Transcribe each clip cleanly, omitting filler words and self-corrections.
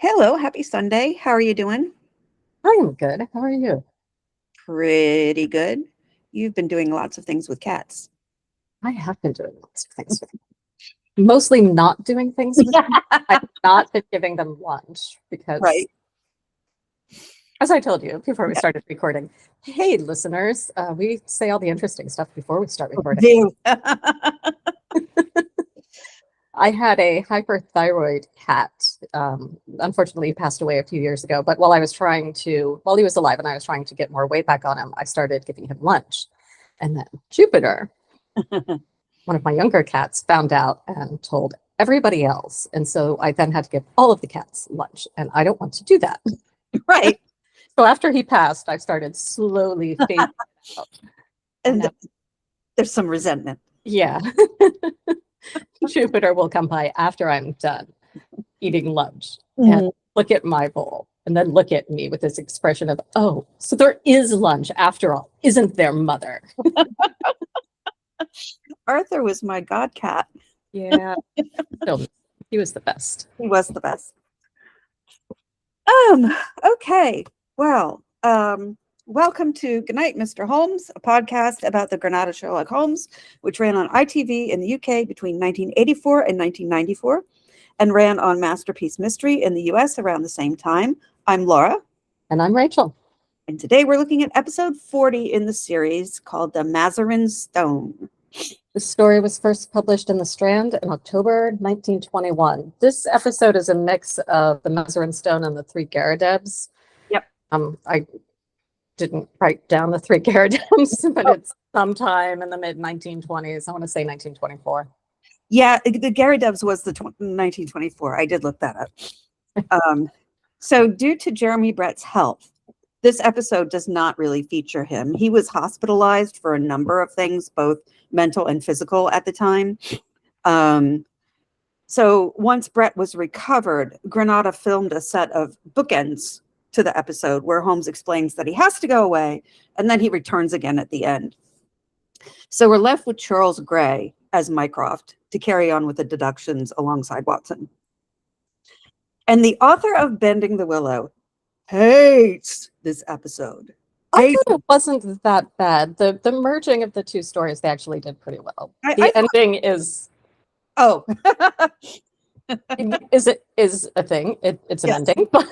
Hello, happy Sunday. How are you doing? I'm good. How are you? Pretty good. You've been doing lots of things with cats. I have been doing lots of things with them. Mostly not doing things with them. I've not been giving them lunch because, Right. as I told you before we Yeah. started recording, hey, listeners, we say all the interesting stuff before we start recording. Do. I had a hyperthyroid cat. Unfortunately, he passed away a few years ago. But while he was alive and I was trying to get more weight back on him, I started giving him lunch. And then Jupiter, one of my younger cats, found out and told everybody else. And so I then had to give all of the cats lunch. And I don't want to do that. Right. So after he passed, I started slowly phasing it out. And there's some resentment. Yeah. Jupiter will come by after I'm done eating lunch and look at my bowl and then look at me with this expression of, oh, so there is lunch after all, isn't there, mother? Arthur was my god cat. Yeah. He was the best. He was the best. Okay. Well, welcome to Goodnight, Mr. Holmes, a podcast about the Granada Sherlock Holmes, which ran on ITV in the UK between 1984 and 1994 and ran on Masterpiece Mystery in the US around the same time. I'm Laura. And I'm Rachel. And today we're looking at episode 40 in the series called The Mazarin Stone. The story was first published in The Strand in October 1921. This episode is a mix of The Mazarin Stone and the Three Garridebs. Yep. I didn't write down the Three Garridebs, but it's sometime in the mid-1920s. I want to say 1924. Yeah, the Garridebs was the 1924. I did look that up. So due to Jeremy Brett's health, this episode does not really feature him. He was hospitalized for a number of things, both mental and physical at the time. So once Brett was recovered, Granada filmed a set of bookends to the episode where Holmes explains that he has to go away and then he returns again at the end. So we're left with Charles Gray as Mycroft to carry on with the deductions alongside Watson. And the author of Bending the Willow hates this episode. I thought it wasn't that bad. The merging of the two stories, they actually did pretty well. The ending is... Oh. is a thing. It's an ending, but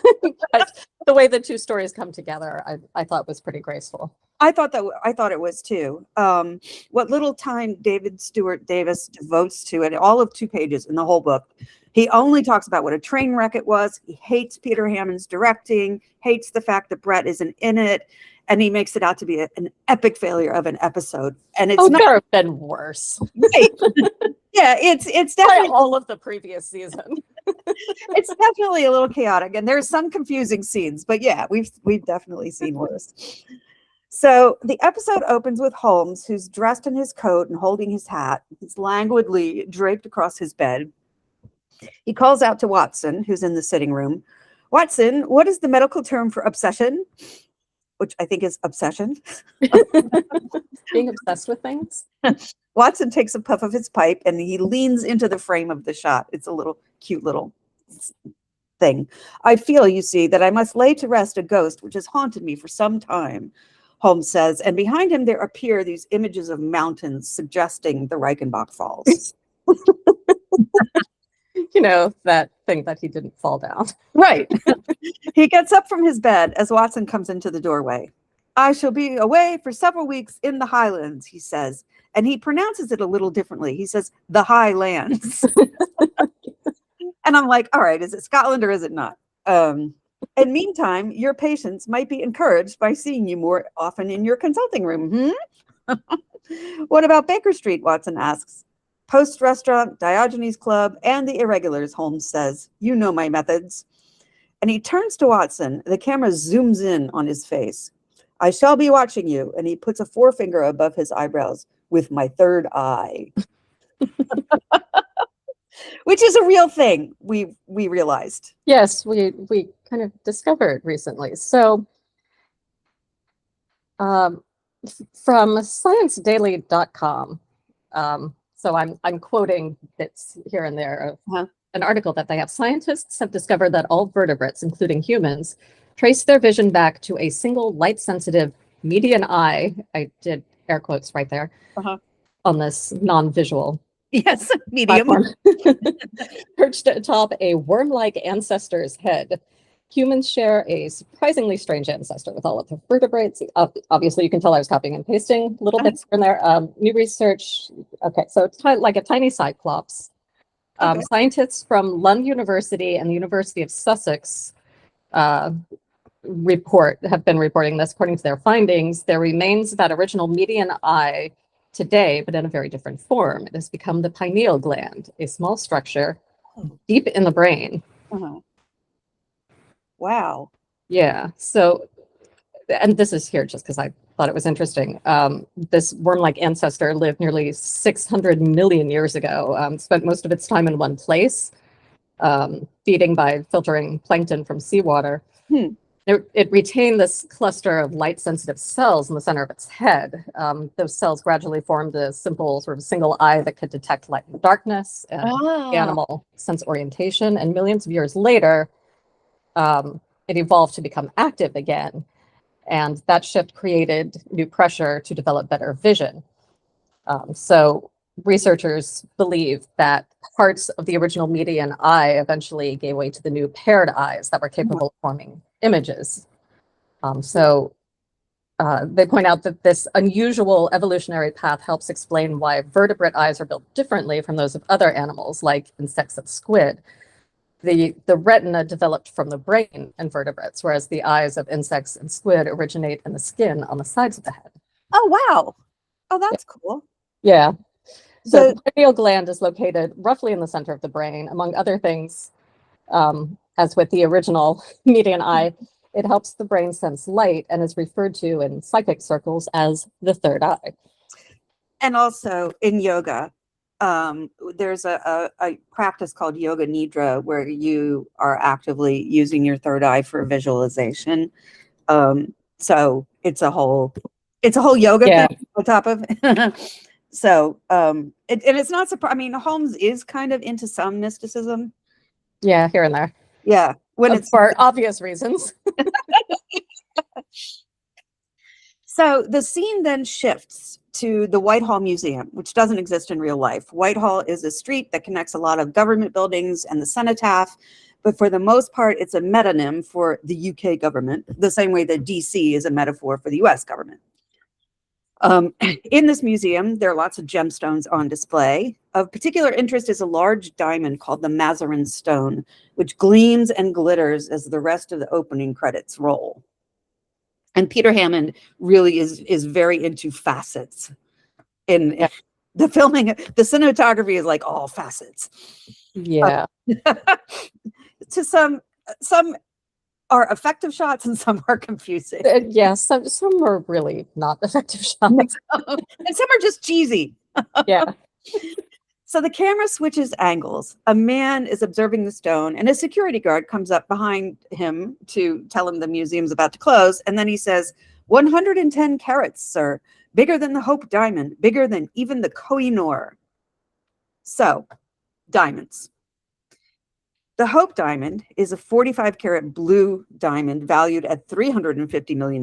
the way the two stories come together, I thought was pretty graceful. I thought it was too. What little time David Stewart Davis devotes to it, all of 2 pages in the whole book, he only talks about what a train wreck it was. He hates Peter Hammond's directing, hates the fact that Brett isn't in it, and he makes it out to be an epic failure of an episode. And it's not could have been worse. Right. Yeah, it's definitely all of the previous season. It's definitely a little chaotic, and there's some confusing scenes, but yeah, we've definitely seen worse. So the episode opens with Holmes, who's dressed in his coat and holding his hat. He's languidly draped across his bed. He calls out to Watson, who's in the sitting room. Watson, what is the medical term for obsession? Which I think is obsession. Being obsessed with things. Watson takes a puff of his pipe and he leans into the frame of the shot. It's a little cute little thing. I feel, you see, that I must lay to rest a ghost which has haunted me for some time, Holmes says, and behind him there appear these images of mountains suggesting the Reichenbach Falls. You know, that thing that he didn't fall down. Right. He gets up from his bed as Watson comes into the doorway. I shall be away for several weeks in the Highlands, he says. And he pronounces it a little differently. He says, the Highlands. And I'm like, all right, is it Scotland or is it not? And meantime, your patients might be encouraged by seeing you more often in your consulting room. What about Baker Street, Watson asks. Post Restaurant, Diogenes Club, and the Irregulars, Holmes says. You know my methods. And he turns to Watson. The camera zooms in on his face. I shall be watching you. And he puts a forefinger above his eyebrows with my third eye. Which is a real thing, we realized. Yes, we kind of discovered recently. So from ScienceDaily.com, so I'm quoting bits here and there of an article that they have. Scientists have discovered that all vertebrates, including humans, trace their vision back to a single light-sensitive median eye. I did air quotes right there on this non-visual Yes, medium. Perched atop a worm-like ancestor's head. Humans share a surprisingly strange ancestor with all of the vertebrates. Obviously, you can tell I was copying and pasting little bits from there. New research. Okay, so it's like a tiny cyclops. Scientists from Lund University and the University of Sussex have been reporting this. According to their findings, there remains that original median eye today, but in a very different form. It has become the pineal gland, a small structure deep in the brain. Wow. Yeah. So, and this is here just because I thought it was interesting. This worm-like ancestor lived nearly 600 million years ago, spent most of its time in one place, feeding by filtering plankton from seawater. It retained this cluster of light-sensitive cells in the center of its head. Those cells gradually formed a simple sort of single eye that could detect light and darkness and animal sense orientation. And millions of years later, it evolved to become active again. And that shift created new pressure to develop better vision. So researchers believe that parts of the original median eye eventually gave way to the new paired eyes that were capable of forming images. They point out that this unusual evolutionary path helps explain why vertebrate eyes are built differently from those of other animals, like insects and squid. The retina developed from the brain in vertebrates, whereas the eyes of insects and squid originate in the skin on the sides of the head. Oh, wow. Oh, that's cool. Yeah. So the pineal gland is located roughly in the center of the brain. Among other things, as with the original median eye, it helps the brain sense light and is referred to in psychic circles as the third eye. And also in yoga, there's a practice called yoga nidra where you are actively using your third eye for visualization. So it's a whole yoga thing on top of it. So and it's not surprising. I mean, Holmes is kind of into some mysticism. Yeah, here and there. Yeah, when it's for obvious reasons. So the scene then shifts to the Whitehall Museum, which doesn't exist in real life. Whitehall is a street that connects a lot of government buildings and the cenotaph, but for the most part, it's a metonym for the UK government, the same way that DC is a metaphor for the US government. In this museum, there are lots of gemstones on display. Of particular interest is a large diamond called the Mazarin Stone, which gleams and glitters as the rest of the opening credits roll. And Peter Hammond really is very into facets. In the filming, the cinematography is like all facets. Yeah. To some are effective shots and some are confusing. Some are really not effective shots. And some are just cheesy. Yeah. So the camera switches angles. A man is observing the stone, and a security guard comes up behind him to tell him the museum's about to close. And then he says, 110 carats, sir. Bigger than the Hope diamond. Bigger than even the Koh-i-Noor. So, diamonds. The Hope diamond is a 45-carat blue diamond valued at $350 million.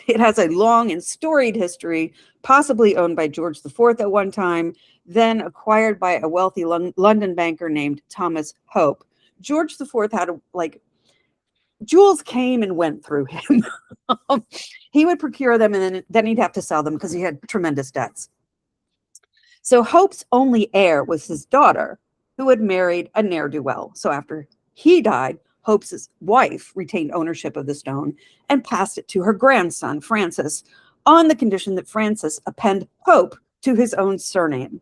It has a long and storied history, possibly owned by George IV at one time, then acquired by a wealthy London banker named Thomas Hope. George IV had jewels came and went through him. He would procure them and then he'd have to sell them because he had tremendous debts. So Hope's only heir was his daughter, who had married a ne'er-do-well. So after he died, Hope's wife retained ownership of the stone and passed it to her grandson, Francis, on the condition that Francis append Hope to his own surname.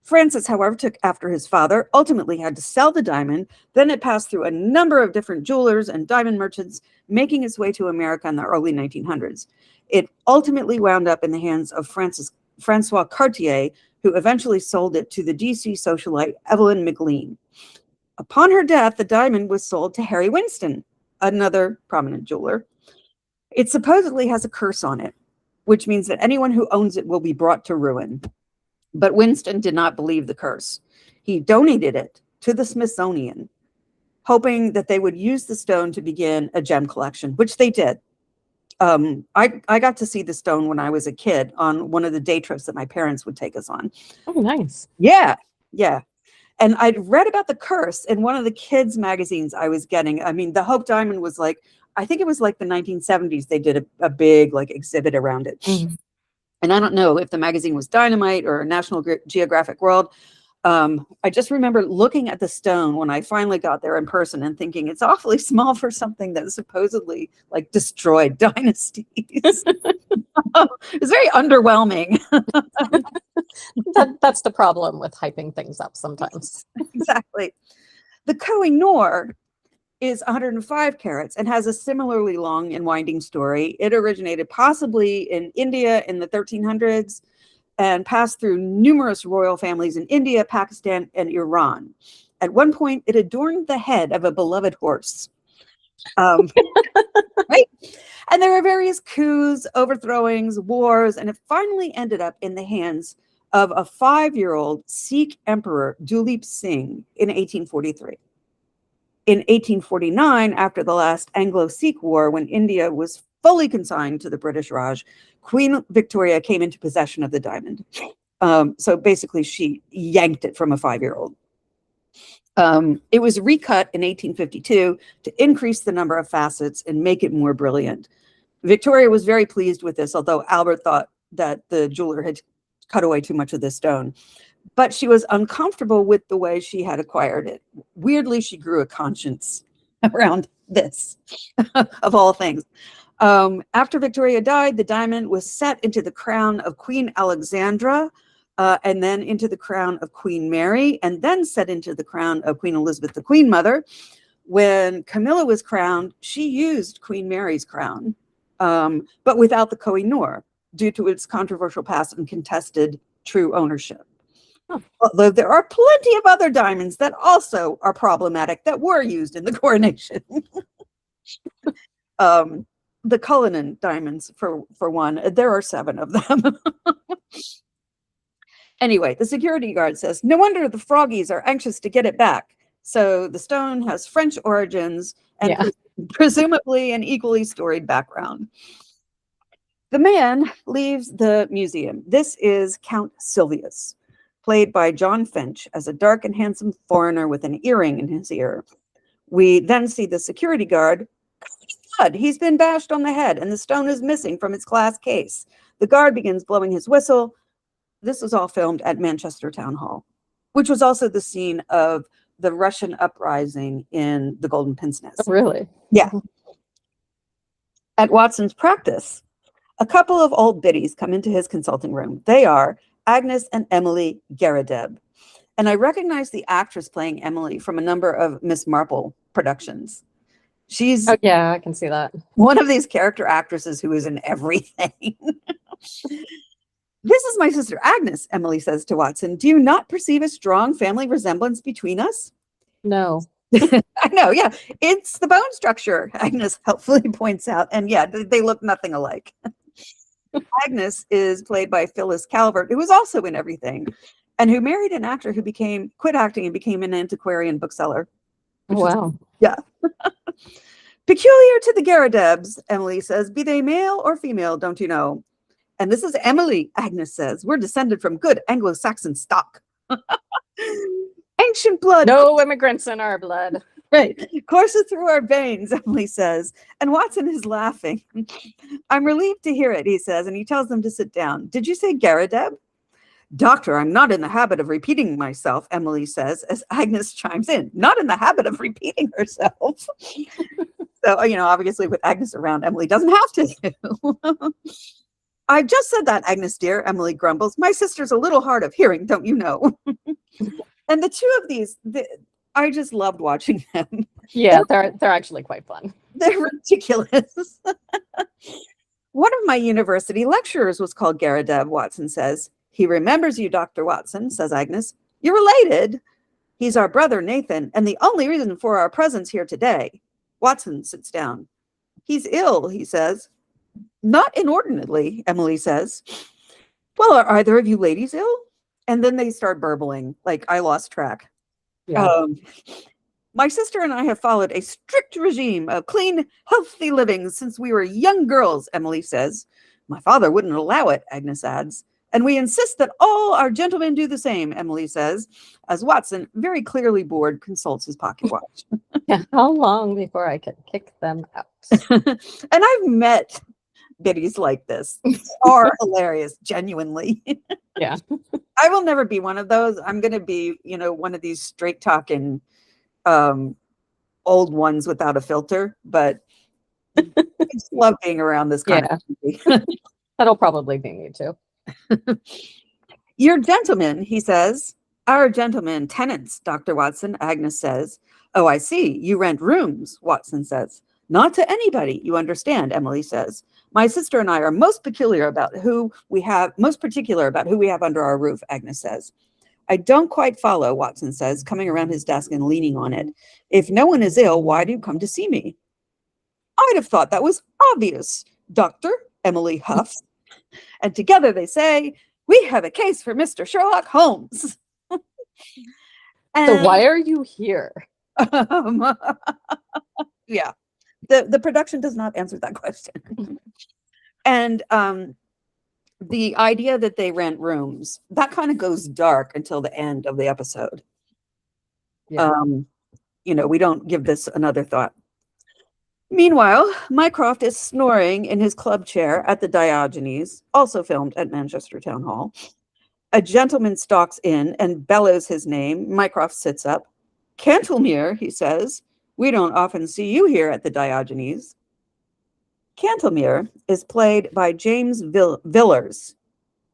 Francis, however, took after his father, ultimately had to sell the diamond. Then it passed through a number of different jewelers and diamond merchants, making its way to America in the early 1900s. It ultimately wound up in the hands of Francois Cartier, who eventually sold it to the DC socialite Evelyn McLean. Upon her death, the diamond was sold to Harry Winston, another prominent jeweler. It supposedly has a curse on it, which means that anyone who owns it will be brought to ruin. But Winston did not believe the curse. He donated it to the Smithsonian, hoping that they would use the stone to begin a gem collection, which they did. I got to see the stone when I was a kid on one of the day trips that my parents would take us on. Oh, nice. Yeah, yeah. And I'd read about the curse in one of the kids' magazines I was getting. I mean, the Hope Diamond was like, I think it was like the 1970s. They did a big like exhibit around it. Mm. And I don't know if the magazine was Dynamite or National Geographic World. I just remember looking at the stone when I finally got there in person and thinking it's awfully small for something that supposedly like destroyed dynasties. It's very underwhelming. That's the problem with hyping things up sometimes. Exactly. The Koh-i-Noor is 105 carats and has a similarly long and winding story. It originated possibly in India in the 1300s and passed through numerous royal families in India, Pakistan, and Iran. At one point, it adorned the head of a beloved horse. Right? And there were various coups, overthrowings, wars, and it finally ended up in the hands of a 5-year-old Sikh emperor, Duleep Singh, in 1843. In 1849, after the last Anglo-Sikh War, when India was fully consigned to the British Raj, Queen Victoria came into possession of the diamond. So basically, she yanked it from a 5-year-old. It was recut in 1852 to increase the number of facets and make it more brilliant. Victoria was very pleased with this, although Albert thought that the jeweler had cut away too much of the stone. But she was uncomfortable with the way she had acquired it. Weirdly, she grew a conscience around this, of all things. After Victoria died, the diamond was set into the crown of Queen Alexandra, and then into the crown of Queen Mary, and then set into the crown of Queen Elizabeth, the Queen Mother. When Camilla was crowned, she used Queen Mary's crown, but without the Koh-i-Noor, due to its controversial past and contested true ownership. Huh. Although there are plenty of other diamonds that also are problematic that were used in the coronation. The Cullinan diamonds, for one, there are 7 of them. Anyway, the security guard says, no wonder the froggies are anxious to get it back. So the stone has French origins and presumably an equally storied background. The man leaves the museum. This is Count Silvius, played by John Finch as a dark and handsome foreigner with an earring in his ear. We then see the security guard. He's been bashed on the head and the stone is missing from its glass case. The guard begins blowing his whistle. This was all filmed at Manchester Town Hall, which was also the scene of the Russian uprising in the Golden Pince Nez. Oh, really? Yeah. At Watson's practice, a couple of old biddies come into his consulting room. They are Agnes and Emily Garrideb. And I recognize the actress playing Emily from a number of Miss Marple productions. She's I can see that. One of these character actresses who is in everything. This is my sister Agnes, Emily says to Watson. Do you not perceive a strong family resemblance between us? No. I know, yeah. It's the bone structure, Agnes helpfully points out. And yeah, they look nothing alike. Agnes is played by Phyllis Calvert, who was also in everything, and who married an actor who quit acting and became an antiquarian bookseller. Wow. Yeah. Peculiar to the Garridebs, Emily says, be they male or female, don't you know? And this is Emily, Agnes says. We're descended from good Anglo-Saxon stock. Ancient blood. No immigrants in our blood. Right. Courses through our veins, Emily says. And Watson is laughing. I'm relieved to hear it, he says, and he tells them to sit down. Did you say Garrideb? Doctor, I'm not in the habit of repeating myself, Emily says, as Agnes chimes in. Not in the habit of repeating herself. So, obviously with Agnes around, Emily doesn't have to. I just said that, Agnes dear, Emily grumbles. My sister's a little hard of hearing, don't you know? And the two of these, I just loved watching them. Yeah, they're actually quite fun. They're ridiculous. One of my university lecturers was called Garrideb, Watson says. He remembers you, Dr. Watson, says Agnes. You're related. He's our brother, Nathan, and the only reason for our presence here today. Watson sits down. He's ill, he says. Not inordinately, Emily says. Well, are either of you ladies ill? And then they start burbling, like I lost track. Yeah. My sister and I have followed a strict regime of clean, healthy living since we were young girls, Emily says. My father wouldn't allow it, Agnes adds. And we insist that all our gentlemen do the same, Emily says, as Watson, very clearly bored, consults his pocket watch. Yeah. How long before I can kick them out? And I've met biddies like this. They are hilarious, genuinely. Yeah. I will never be one of those. I'm going to be, one of these straight talking old ones without a filter, but I just love being around this kind of community. That'll probably be me too. Your gentlemen, he says. Our gentlemen, tenants, Dr. Watson, Agnes says. Oh, I see. You rent rooms, Watson says. Not to anybody, you understand, Emily says. My sister and I are most particular about who we have under our roof, Agnes says. I don't quite follow, Watson says, coming around his desk and leaning on it. If no one is ill, why do you come to see me? I'd have thought that was obvious, Doctor, Emily huffs. And together they say, we have a case for Mr. Sherlock Holmes. So why are you here? Yeah, the production does not answer that question. And the idea that they rent rooms, that kind of goes dark until the end of the episode. Yeah. We don't give this another thought. Meanwhile, Mycroft is snoring in his club chair at the Diogenes, also filmed at Manchester Town Hall. A gentleman stalks in and bellows his name. Mycroft sits up. Cantlemere, he says, we don't often see you here at the Diogenes. Cantlemere is played by James Villers,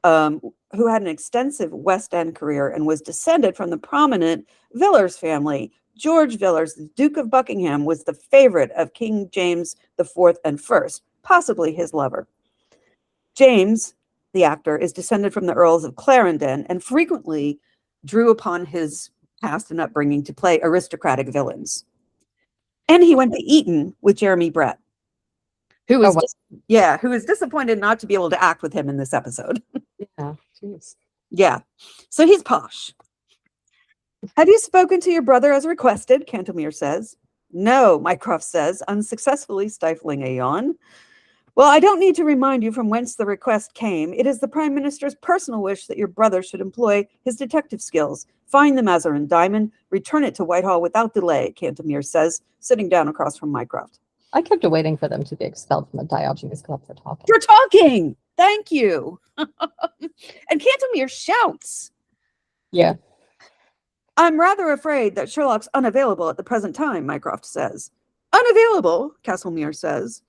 who had an extensive West End career and was descended from the prominent Villers family. George Villers, the Duke of Buckingham, was the favorite of King James IV and First, possibly his lover. James, the actor, is descended from the Earls of Clarendon and frequently drew upon his past and upbringing to play aristocratic villains. And he went to Eton with Jeremy Brett, who was disappointed not to be able to act with him in this episode. Yeah, jeez. Yeah, so he's posh. Have you spoken to your brother as requested? Cantlemere says. No, Mycroft says, unsuccessfully stifling a yawn. Well, I don't need to remind you from whence the request came. It is the Prime Minister's personal wish that your brother should employ his detective skills, find the Mazarin diamond, return it to Whitehall without delay, Cantlemere says, sitting down across from Mycroft. I kept waiting for them to be expelled from the Diogenes Club for talking. For talking! Thank you. And Cantlemere shouts. Yeah. I'm rather afraid that Sherlock's unavailable at the present time, Mycroft says. Unavailable, Castlemere says.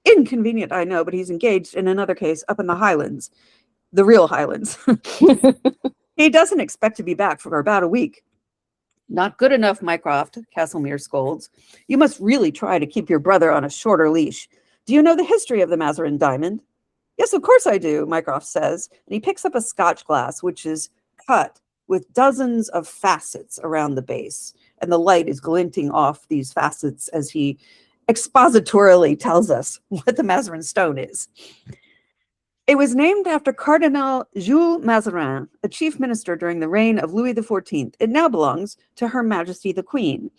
Inconvenient, I know, but he's engaged in another case up in the Highlands. The real Highlands. He doesn't expect to be back for about a week. Not good enough, Mycroft, Castlemere scolds. You must really try to keep your brother on a shorter leash. Do you know the history of the Mazarin diamond? Yes, of course I do, Mycroft says. And he picks up a scotch glass, which is cut with dozens of facets around the base. And the light is glinting off these facets as he expositorily tells us what the Mazarin Stone is. It was named after Cardinal Jules Mazarin, a chief minister during the reign of Louis XIV. It now belongs to Her Majesty the Queen.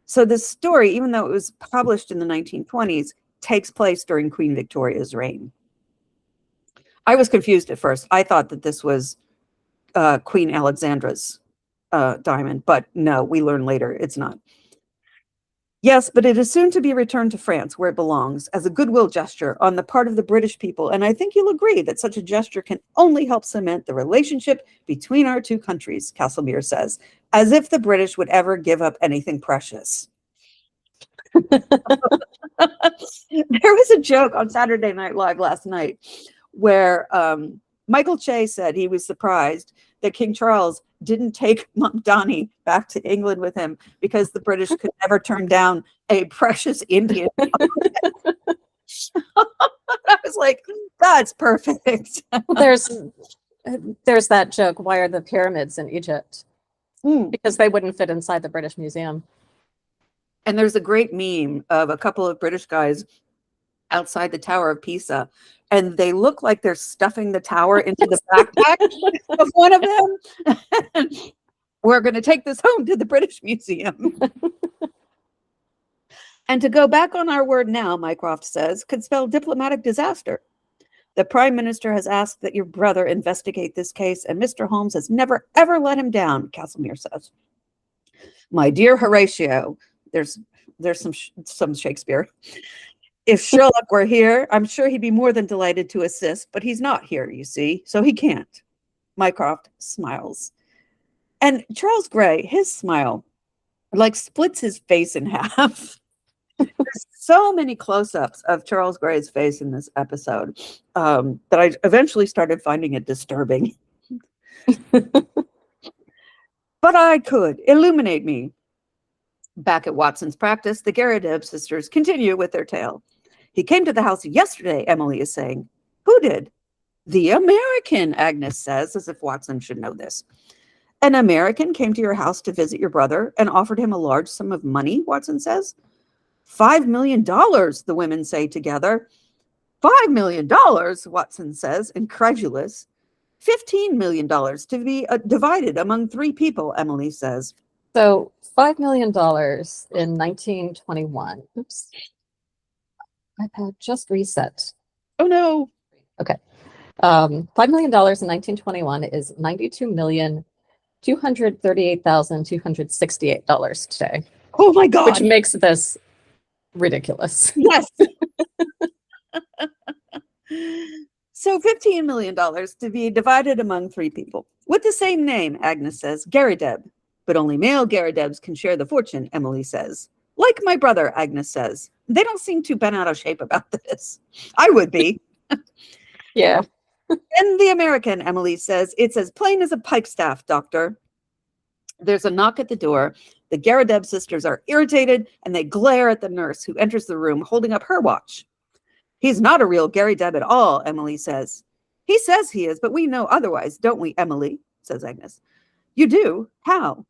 So this story, even though it was published in the 1920s, takes place during Queen Victoria's reign. I was confused at first. I thought that this was Queen Alexandra's diamond, but no, we learn later it's not. Yes, but it is soon to be returned to France, where it belongs, as a goodwill gesture on the part of the British people, and I think you'll agree that such a gesture can only help cement the relationship between our two countries, Castlemere says, as if the British would ever give up anything precious. There was a joke on Saturday Night Live last night where Michael Che said he was surprised that King Charles didn't take Montdani back to England with him because the British could never turn down a precious Indian. I was like, that's perfect. There's that joke, why are the pyramids in Egypt? Because they wouldn't fit inside the British Museum. And there's a great meme of a couple of British guys outside the Tower of Pisa, and they look like they're stuffing the tower into the backpack of one of them. We're going to take this home to the British Museum. And to go back on our word now, Mycroft says, could spell diplomatic disaster. The Prime Minister has asked that your brother investigate this case, and Mr. Holmes has never, ever let him down, Castlemere says. My dear Horatio, there's some Shakespeare. If Sherlock were here, I'm sure he'd be more than delighted to assist, but he's not here, you see, so he can't. Mycroft smiles. And Charles Grey, his smile, like splits his face in half. There's so many close-ups of Charles Grey's face in this episode that I eventually started finding it disturbing. But I could. Illuminate me. Back at Watson's practice, the Garridebs sisters continue with their tale. He came to the house yesterday, Emily is saying. Who did? The American, Agnes says, as if Watson should know this. An American came to your house to visit your brother and offered him a large sum of money, Watson says. $5 million, the women say together. $5 million, Watson says, incredulous. $15 million to be divided among 3 people, Emily says. So $5 million in 1921. Oops. iPad just reset. Oh, no. Okay. $5 million in 1921 is $92,238,268 today. Oh, my God. Which makes this ridiculous. Yes. So $15 million to be divided among 3 people. With the same name, Agnes says, Garrideb. But only male Garridebs can share the fortune, Emily says. Like my brother, Agnes says. They don't seem too bent out of shape about this. I would be. Yeah. And the American, Emily says, it's as plain as a pikestaff, doctor. There's a knock at the door. The Garrideb sisters are irritated, and they glare at the nurse who enters the room holding up her watch. He's not a real Garrideb at all, Emily says. He says he is, but we know otherwise, don't we, Emily? Says Agnes. You do? How?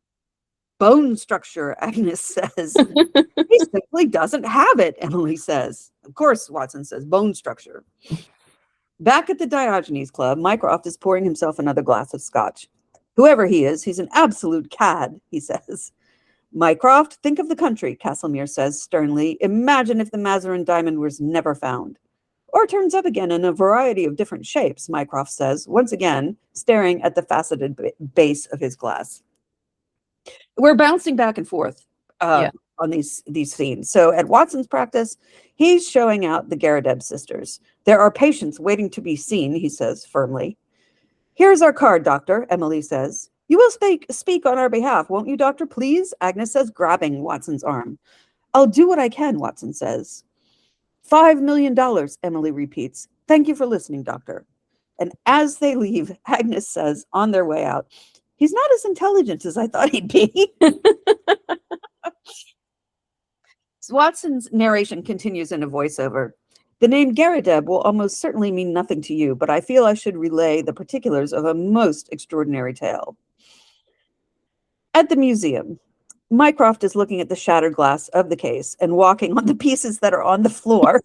Bone structure, Agnes says. He simply doesn't have it, Emily says. Of course, Watson says, bone structure. Back at the Diogenes Club, Mycroft is pouring himself another glass of scotch. Whoever he is, he's an absolute cad, he says. Mycroft, think of the country, Castlemere says sternly. Imagine if the Mazarin diamond was never found. Or turns up again in a variety of different shapes, Mycroft says, once again, staring at the faceted base of his glass. We're bouncing back and forth on these scenes. So at Watson's practice, he's showing out the Garrideb sisters. There are patients waiting to be seen, he says firmly. Here's our card, doctor, Emily says. You will speak on our behalf, won't you, doctor, please? Agnes says, grabbing Watson's arm. I'll do what I can, Watson says. $5 million, Emily repeats. Thank you for listening, doctor. And as they leave, Agnes says, on their way out, he's not as intelligent as I thought he'd be. Watson's narration continues in a voiceover. The name Garrideb will almost certainly mean nothing to you, but I feel I should relay the particulars of a most extraordinary tale. At the museum, Mycroft is looking at the shattered glass of the case and walking on the pieces that are on the floor.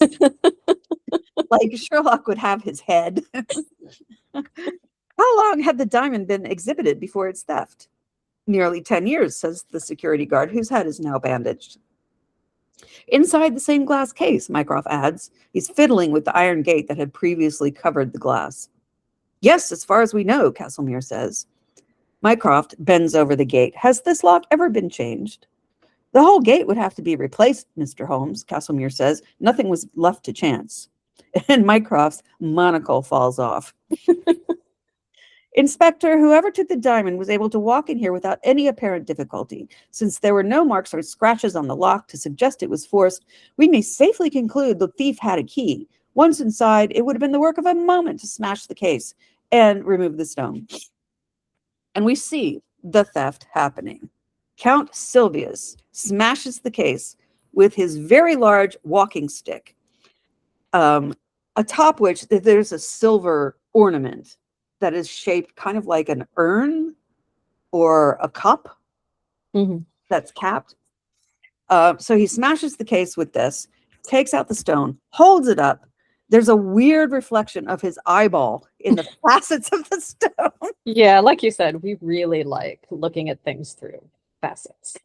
Like Sherlock would have his head. How long had the diamond been exhibited before its theft? Nearly 10 years, says the security guard, whose head is now bandaged. Inside the same glass case, Mycroft adds, he's fiddling with the iron gate that had previously covered the glass. Yes, as far as we know, Castlemere says. Mycroft bends over the gate. Has this lock ever been changed? The whole gate would have to be replaced, Mr. Holmes, Castlemere says. Nothing was left to chance. And Mycroft's monocle falls off. Inspector, whoever took the diamond was able to walk in here without any apparent difficulty. Since there were no marks or scratches on the lock to suggest it was forced, we may safely conclude the thief had a key. Once inside, it would have been the work of a moment to smash the case and remove the stone. And we see the theft happening. Count Silvius smashes the case with his very large walking stick, atop which there's a silver ornament that is shaped kind of like an urn or a cup that's capped. So he smashes the case with this. takes out the stone, holds it up. There's a weird reflection of his eyeball in the facets of the stone. Yeah, like you said, we really like looking at things through facets.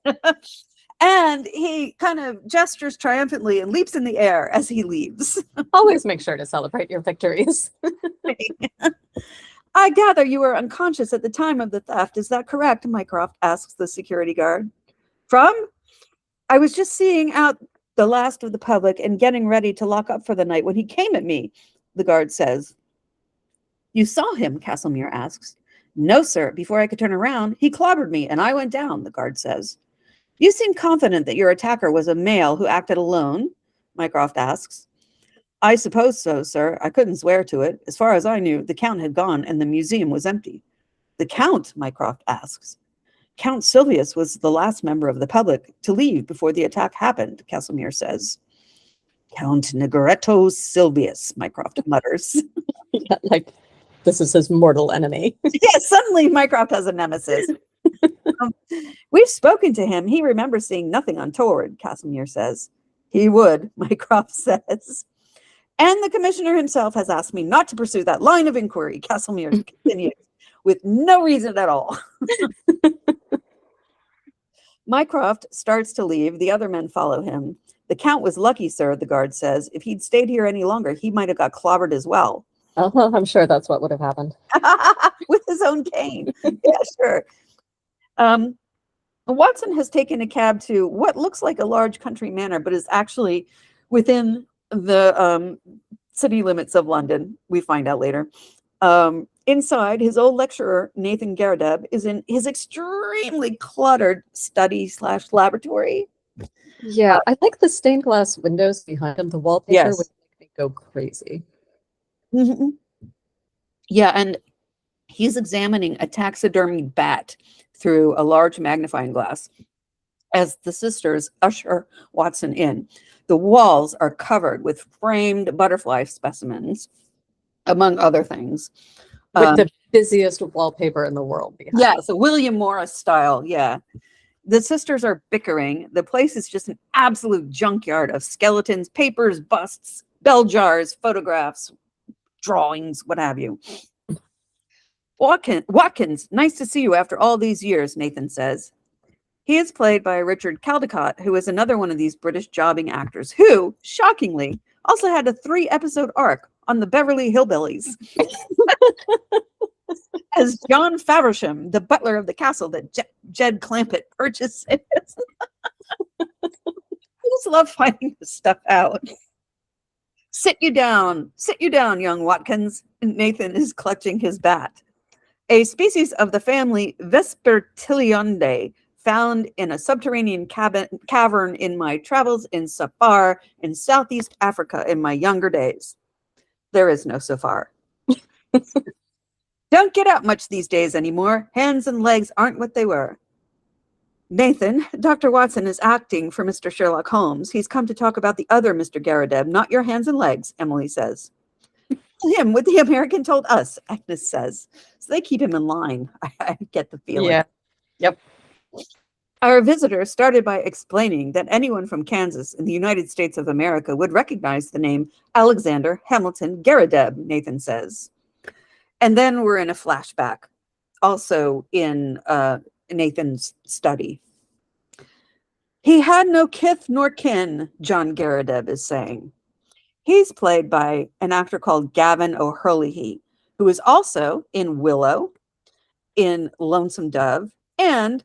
And he kind of gestures triumphantly and leaps in the air as he leaves. Always make sure to celebrate your victories. I gather you were unconscious at the time of the theft. Is that correct? Mycroft asks the security guard. From? I was just seeing out the last of the public and getting ready to lock up for the night when he came at me, the guard says. You saw him, Castlemere asks. No, sir. Before I could turn around, he clobbered me and I went down, the guard says. You seem confident that your attacker was a male who acted alone, Mycroft asks. I suppose so, sir. I couldn't swear to it. As far as I knew, the Count had gone and the museum was empty. The Count, Mycroft asks. Count Silvius was the last member of the public to leave before the attack happened, Castlemere says. Count Nigoretto Silvius, Mycroft mutters. Yeah, like, this is his mortal enemy. Yeah, suddenly Mycroft has a nemesis. We've spoken to him. He remembers seeing nothing untoward, Castlemere says. He would, Mycroft says. And the commissioner himself has asked me not to pursue that line of inquiry, Castlemere continues, with no reason at all. Mycroft starts to leave. The other men follow him. The Count was lucky, sir, the guard says. If he'd stayed here any longer, he might have got clobbered as well. I'm sure that's what would have happened. With his own cane. Yeah, sure. Watson has taken a cab to what looks like a large country manor, but is actually within the city limits of London. We find out later. Inside, his old lecturer, Nathan Garrideb, is in his extremely cluttered study/laboratory. Yeah, I like the stained glass windows behind him. The wallpaper Yes. would make me go crazy. Mm-hmm. Yeah, and he's examining a taxidermied bat through a large magnifying glass as the sisters usher Watson in. The walls are covered with framed butterfly specimens, among other things. With the busiest wallpaper in the world behind. Yeah, so William Morris style, yeah. The sisters are bickering. The place is just an absolute junkyard of skeletons, papers, busts, bell jars, photographs, drawings, what have you. Watkins, nice to see you after all these years, Nathan says. He is played by Richard Caldecott, who is another one of these British jobbing actors who, shockingly, also had a 3-episode arc on the Beverly Hillbillies as John Faversham, the butler of the castle that Jed Clampett purchases. I just love finding this stuff out. Sit you down, young Watkins. Nathan is clutching his bat. A species of the family Vespertiliondae, found in a subterranean cavern in my travels in Safar in Southeast Africa in my younger days. There is no Safar. Don't get out much these days anymore. Hands and legs aren't what they were. Nathan, Dr. Watson is acting for Mr. Sherlock Holmes. He's come to talk about the other Mr. Garrideb, not your hands and legs, Emily says. Him, what the American told us, Agnes says. So they keep him in line. I get the feeling. Yeah. Yep. Our visitor started by explaining that anyone from Kansas in the United States of America would recognize the name Alexander Hamilton Garrideb, Nathan says. And then we're in a flashback, also in Nathan's study. He had no kith nor kin, John Garrideb is saying. He's played by an actor called Gavin O'Herlihy, who is also in Willow, in Lonesome Dove, and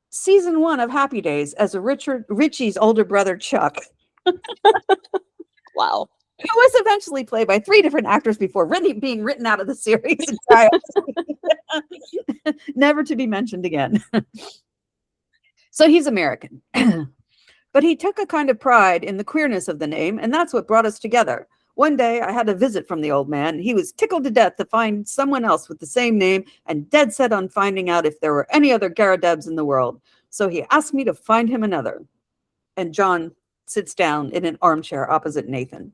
season 1 of Happy Days as Richie's older brother, Chuck. Wow. Who was eventually played by 3 different actors before being written out of the series entirely. Never to be mentioned again. So he's American. But he took a kind of pride in the queerness of the name, and that's what brought us together. One day, I had a visit from the old man. He was tickled to death to find someone else with the same name and dead set on finding out if there were any other Garridebs in the world. So he asked me to find him another. And John sits down in an armchair opposite Nathan.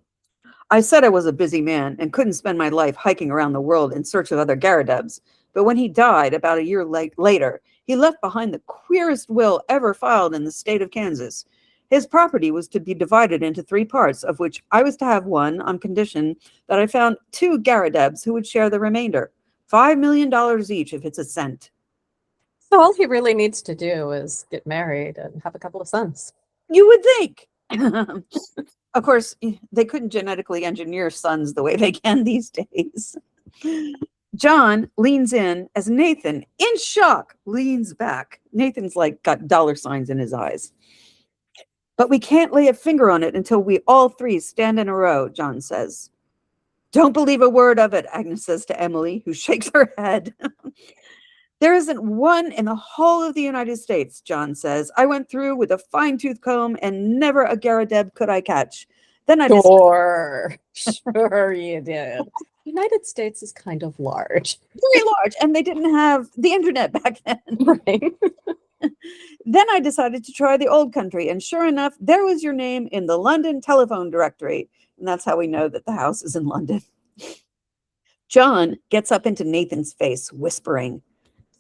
I said I was a busy man and couldn't spend my life hiking around the world in search of other Garridebs. But when he died about a year later, he left behind the queerest will ever filed in the state of Kansas. His property was to be divided into 3 parts, of which I was to have one on condition that I found 2 Garridebs who would share the remainder. $5 million each if it's a cent. So all he really needs to do is get married and have a couple of sons. You would think. Of course, they couldn't genetically engineer sons the way they can these days. John leans in as Nathan, in shock, leans back. Nathan's like got dollar signs in his eyes. But we can't lay a finger on it until we all 3 stand in a row, John says. Don't believe a word of it, Agnes says to Emily, who shakes her head. There isn't one in the whole of the United States, John says. I went through with a fine-tooth comb and never a Garrideb could I catch. Then I Sure you did. United States is kind of large. Very large, and they didn't have the internet back then. Right. Then I decided to try the old country, and sure enough, there was your name in the London telephone directory. And that's how we know that the house is in London. John gets up into Nathan's face, whispering,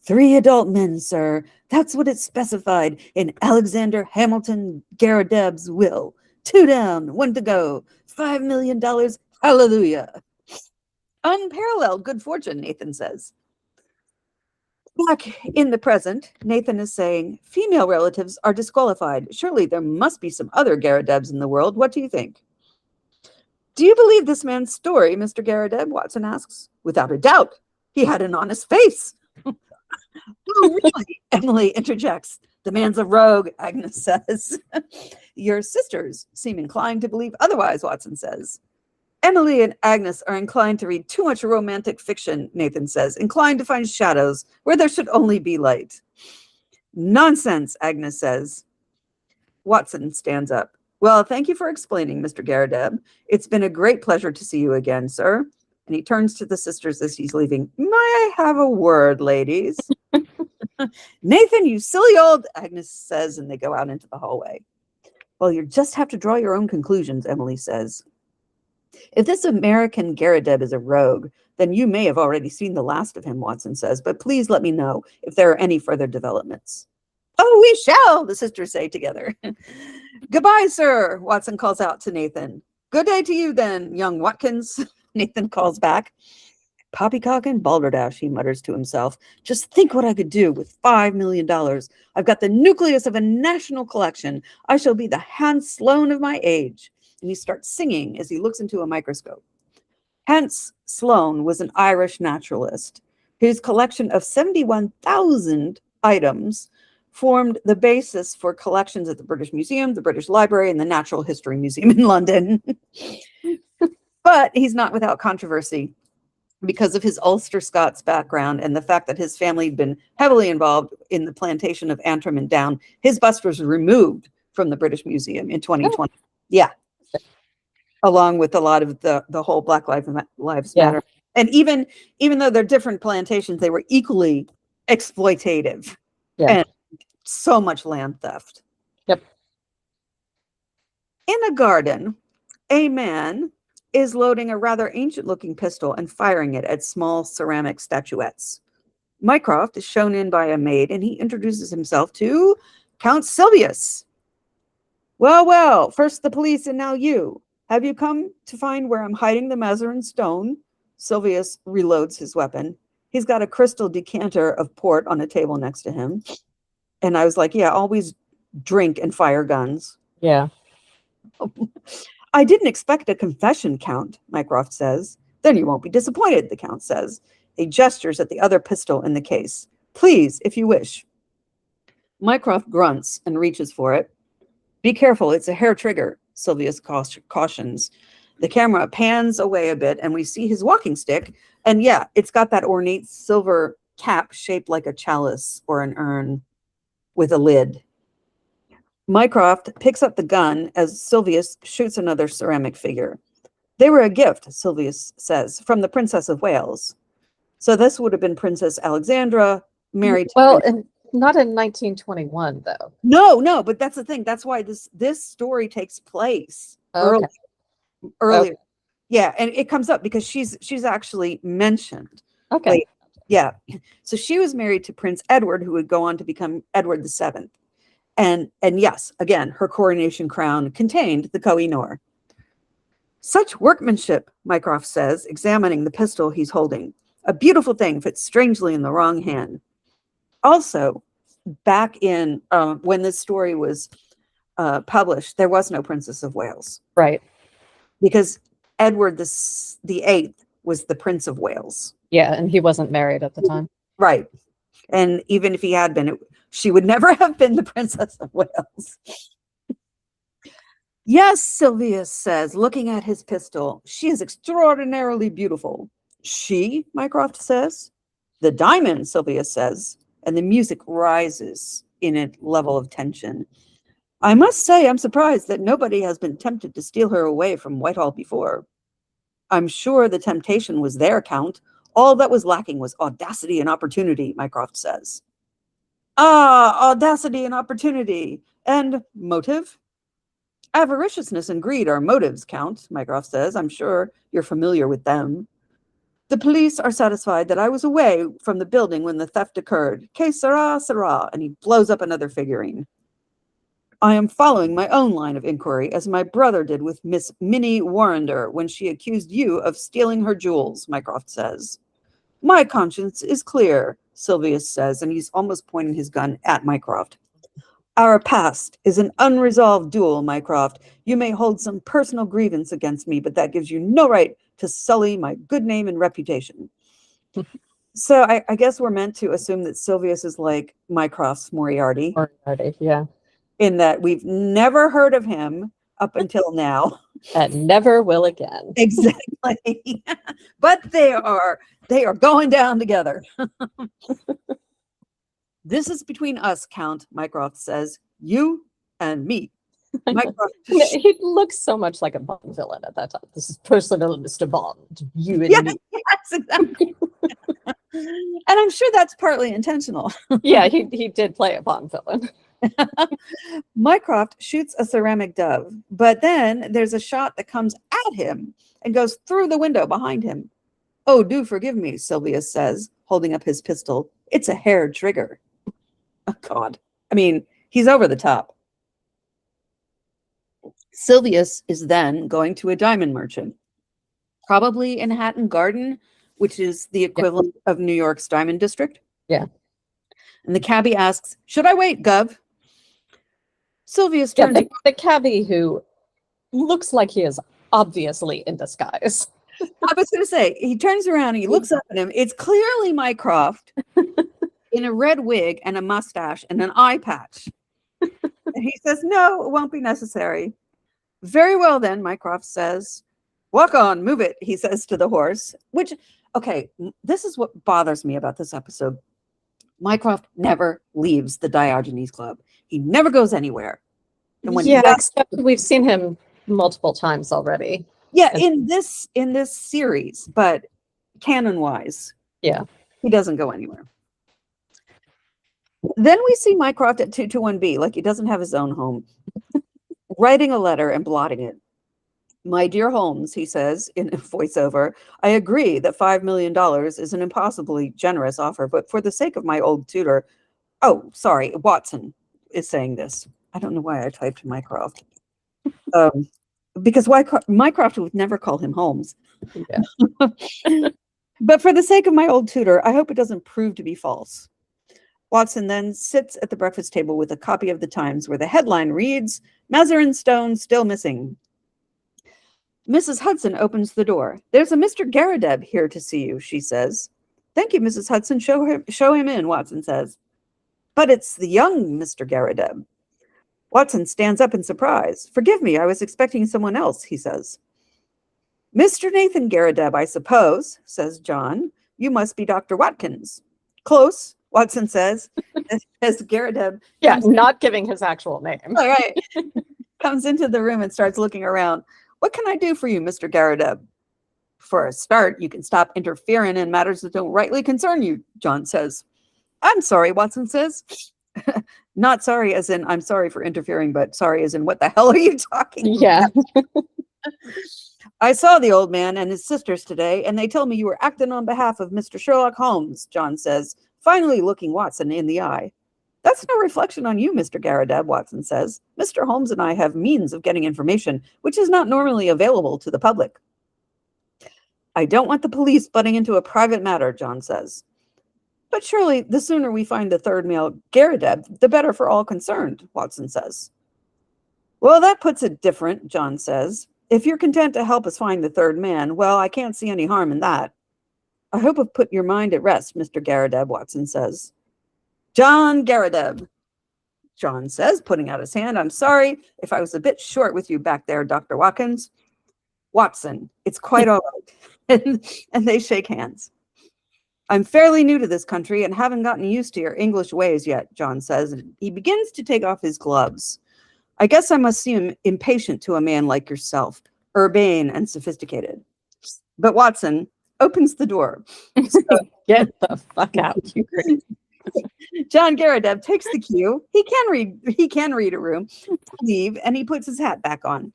3 adult men, sir. That's what it specified in Alexander Hamilton Garrideb's will. 2 down, 1 to go. $5 million. Hallelujah. Unparalleled good fortune, Nathan says. Back in the present, Nathan is saying, female relatives are disqualified. Surely there must be some other Garridebs in the world. What do you think? Do you believe this man's story, Mr. Garrideb? Watson asks. Without a doubt. He had an honest face. Oh, really? Emily interjects. The man's a rogue, Agnes says. Your sisters seem inclined to believe otherwise, Watson says. Emily and Agnes are inclined to read too much romantic fiction, Nathan says, inclined to find shadows where there should only be light. Nonsense, Agnes says. Watson stands up. Well, thank you for explaining, Mr. Garrideb. It's been a great pleasure to see you again, sir. And he turns to the sisters as he's leaving. May I have a word, ladies? Nathan, you silly old, Agnes says, and they go out into the hallway. Well, you just have to draw your own conclusions, Emily says. If this American Garrideb is a rogue, then you may have already seen the last of him, Watson says, but please let me know if there are any further developments. Oh, we shall, the sisters say together. Goodbye, sir, Watson calls out to Nathan. Good day to you then, young Watkins, Nathan calls back. Poppycock and balderdash, he mutters to himself. Just think what I could do with $5 million. I've got the nucleus of a national collection. I shall be the Hans Sloane of my age. And he starts singing as he looks into a microscope. Hans Sloane was an Irish naturalist whose collection of 71,000 items formed the basis for collections at the British Museum, the British Library, and the Natural History Museum in London. But he's not without controversy because of his Ulster Scots background and the fact that his family had been heavily involved in the plantation of Antrim and Down. His bust was removed from the British Museum in 2020. Oh. Yeah. Along with a lot of the whole Black Lives Matter. And even though they're different plantations, they were equally exploitative. Yeah. And so much land theft. Yep. In a garden, a man is loading a rather ancient-looking pistol and firing it at small ceramic statuettes. Mycroft is shown in by a maid, and he introduces himself to Count Silvius. Well, first the police and now you. Have you come to find where I'm hiding the Mazarin Stone? Silvius reloads his weapon. He's got a crystal decanter of port on a table next to him. And I was like, yeah, always drink and fire guns. Yeah. I didn't expect a confession, Count, Mycroft says. Then you won't be disappointed, the Count says. He gestures at the other pistol in the case. Please, if you wish. Mycroft grunts and reaches for it. Be careful, it's a hair trigger, Silvius cautions. The camera pans away a bit and we see his walking stick. And yeah, it's got that ornate silver cap shaped like a chalice or an urn with a lid. Mycroft picks up the gun as Silvius shoots another ceramic figure. They were a gift, Silvius says, from the Princess of Wales. So this would have been Princess Alexandra, married to... Well, and not in 1921, though. No, but that's the thing. That's why this story takes place earlier. Okay. Yeah, and it comes up because she's actually mentioned. Okay. Yeah. So she was married to Prince Edward, who would go on to become Edward VII. And yes, again, her coronation crown contained the Koh-i-Noor. Such workmanship, Mycroft says, examining the pistol he's holding. A beautiful thing fits strangely in the wrong hand. Also, back in when this story was published, there was no Princess of Wales. Right. Because Edward the Eighth was the Prince of Wales. Yeah, and he wasn't married at the time. Right. And even if he had been, she would never have been the Princess of Wales. Yes, Silvius says, looking at his pistol, she is extraordinarily beautiful. She, Mycroft says. The diamond, Silvius says, and the music rises in a level of tension. I must say I'm surprised that nobody has been tempted to steal her away from Whitehall before. I'm sure the temptation was there, Count. All that was lacking was audacity and opportunity, Mycroft says. Ah, audacity and opportunity. And motive? Avariciousness and greed are motives, Count, Mycroft says. I'm sure you're familiar with them. The police are satisfied that I was away from the building when the theft occurred. Que sera, sera. And he blows up another figurine. I am following my own line of inquiry, as my brother did with Miss Minnie Warrender when she accused you of stealing her jewels, Mycroft says. My conscience is clear, Silvius says, and he's almost pointing his gun at Mycroft. Our past is an unresolved duel, Mycroft. You may hold some personal grievance against me, but that gives you no right to sully my good name and reputation. So I guess we're meant to assume that Silvius is like Mycroft's Moriarty. Moriarty, yeah. In that we've never heard of him up until now. And never will again. Exactly. But they are going down together. This is between us, Count, Mycroft says. You and me. Mycroft. He looks so much like a Bond villain at that time. This is personal Mr. Bond. You and me. Yes, exactly. And I'm sure that's partly intentional. Yeah, he did play a Bond villain. Mycroft shoots a ceramic dove, but then there's a shot that comes at him and goes through the window behind him. Oh, do forgive me, Silvius says, holding up his pistol. It's a hair trigger. Oh, God. I mean, he's over the top. Silvius is then going to a diamond merchant, probably in Hatton Garden, which is the equivalent of New York's Diamond District. Yeah. And the cabbie asks, should I wait, Gov? Silvius turns. Yeah, the cabbie who looks like he is obviously in disguise. I was going to say, he turns around and he looks up at him. It's clearly Mycroft in a red wig and a mustache and an eye patch. And he says, no, it won't be necessary. Very well then, Mycroft says. Walk on, move it, he says to the horse. Which, okay, this is what bothers me about this episode. Mycroft never leaves the Diogenes Club. He never goes anywhere. And when except we've seen him multiple times already. Yeah, in this series, but canon-wise, yeah, he doesn't go anywhere. Then we see Mycroft at 221B, like he doesn't have his own home, writing a letter and blotting it. My dear Holmes, he says in a voiceover, I agree that $5 million is an impossibly generous offer, but for the sake of my old tutor, oh, sorry, Watson is saying this. I don't know why I typed Mycroft. Because Mycroft would never call him Holmes. Yeah. But for the sake of my old tutor, I hope it doesn't prove to be false. Watson then sits at the breakfast table with a copy of the Times where the headline reads, Mazarin Stone still missing. Mrs. Hudson opens the door. There's a Mr. Garrideb here to see you, she says. Thank you, Mrs. Hudson. Show him in, Watson says. But it's the young Mr. Garrideb. Watson stands up in surprise. Forgive me, I was expecting someone else, he says. Mr. Nathan Garrideb, I suppose, says John. You must be Dr. Watkins. Close, Watson says, as Garrideb... Yeah, not giving his actual name. All right. Comes into the room and starts looking around. What can I do for you, Mr. Garrideb? For a start, you can stop interfering in matters that don't rightly concern you, John says. I'm sorry, Watson says. Not sorry as in I'm sorry for interfering, but sorry as in what the hell are you talking about? Yeah. I saw the old man and his sisters today, and they told me you were acting on behalf of Mr. Sherlock Holmes, John says, finally looking Watson in the eye. That's no reflection on you, Mr. Garrideb, Watson says. Mr. Holmes and I have means of getting information which is not normally available to the public. I don't want the police butting into a private matter, John says. But surely the sooner we find the third male Garrideb, the better for all concerned, Watson says. Well, that puts it different, John says. If you're content to help us find the third man, well, I can't see any harm in that. I hope I've put your mind at rest, Mr. Garrideb, Watson says. John Garrideb, John says, putting out his hand. I'm sorry if I was a bit short with you back there, Dr. Watkins. Watson, it's quite all right. And they shake hands. I'm fairly new to this country and haven't gotten used to your English ways yet, John says. And he begins to take off his gloves. I guess I must seem impatient to a man like yourself, urbane and sophisticated. But Watson opens the door. So, Get the fuck out, you crazy. John Garrideb takes the cue. He can read a room, leave, and he puts his hat back on.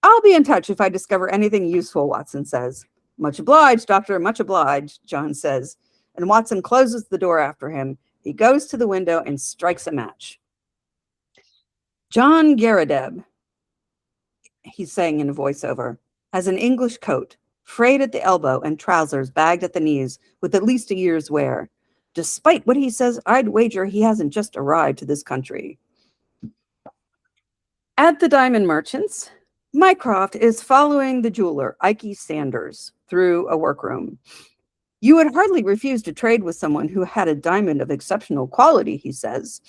I'll be in touch if I discover anything useful, Watson says. Much obliged, Doctor, much obliged, John says. And Watson closes the door after him. He goes to the window and strikes a match. John Garrideb, he's saying in a voiceover, has an English coat, frayed at the elbow and trousers bagged at the knees with at least a year's wear. Despite what he says, I'd wager he hasn't just arrived to this country. At the diamond merchant's, Mycroft is following the jeweler, Ike Sanders, through a workroom. You would hardly refuse to trade with someone who had a diamond of exceptional quality, he says.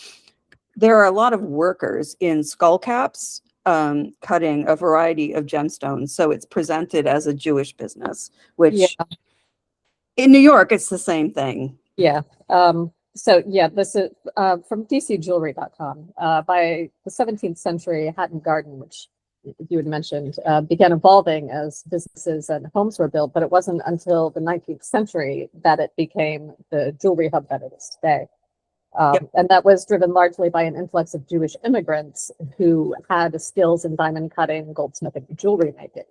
There are a lot of workers in skull caps cutting a variety of gemstones, so it's presented as a Jewish business, which in New York, it's the same thing. Yeah. This is from dcjewelry.com. By the 17th century, Hatton Garden, which you had mentioned, began evolving as businesses and homes were built, but it wasn't until the 19th century that it became the jewelry hub that it is today. And that was driven largely by an influx of Jewish immigrants who had skills in diamond cutting, goldsmithing, and jewelry making.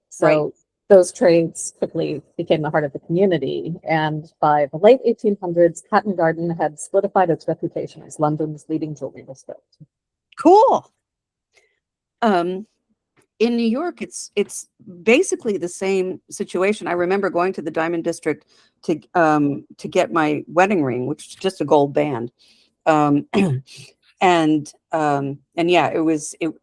So those trades quickly became the heart of the community. And by the late 1800s, Hatton Garden had solidified its reputation as London's leading jewelry district. Cool. In New York, it's basically the same situation. I remember going to the Diamond District to get my wedding ring, which is just a gold band. And yeah,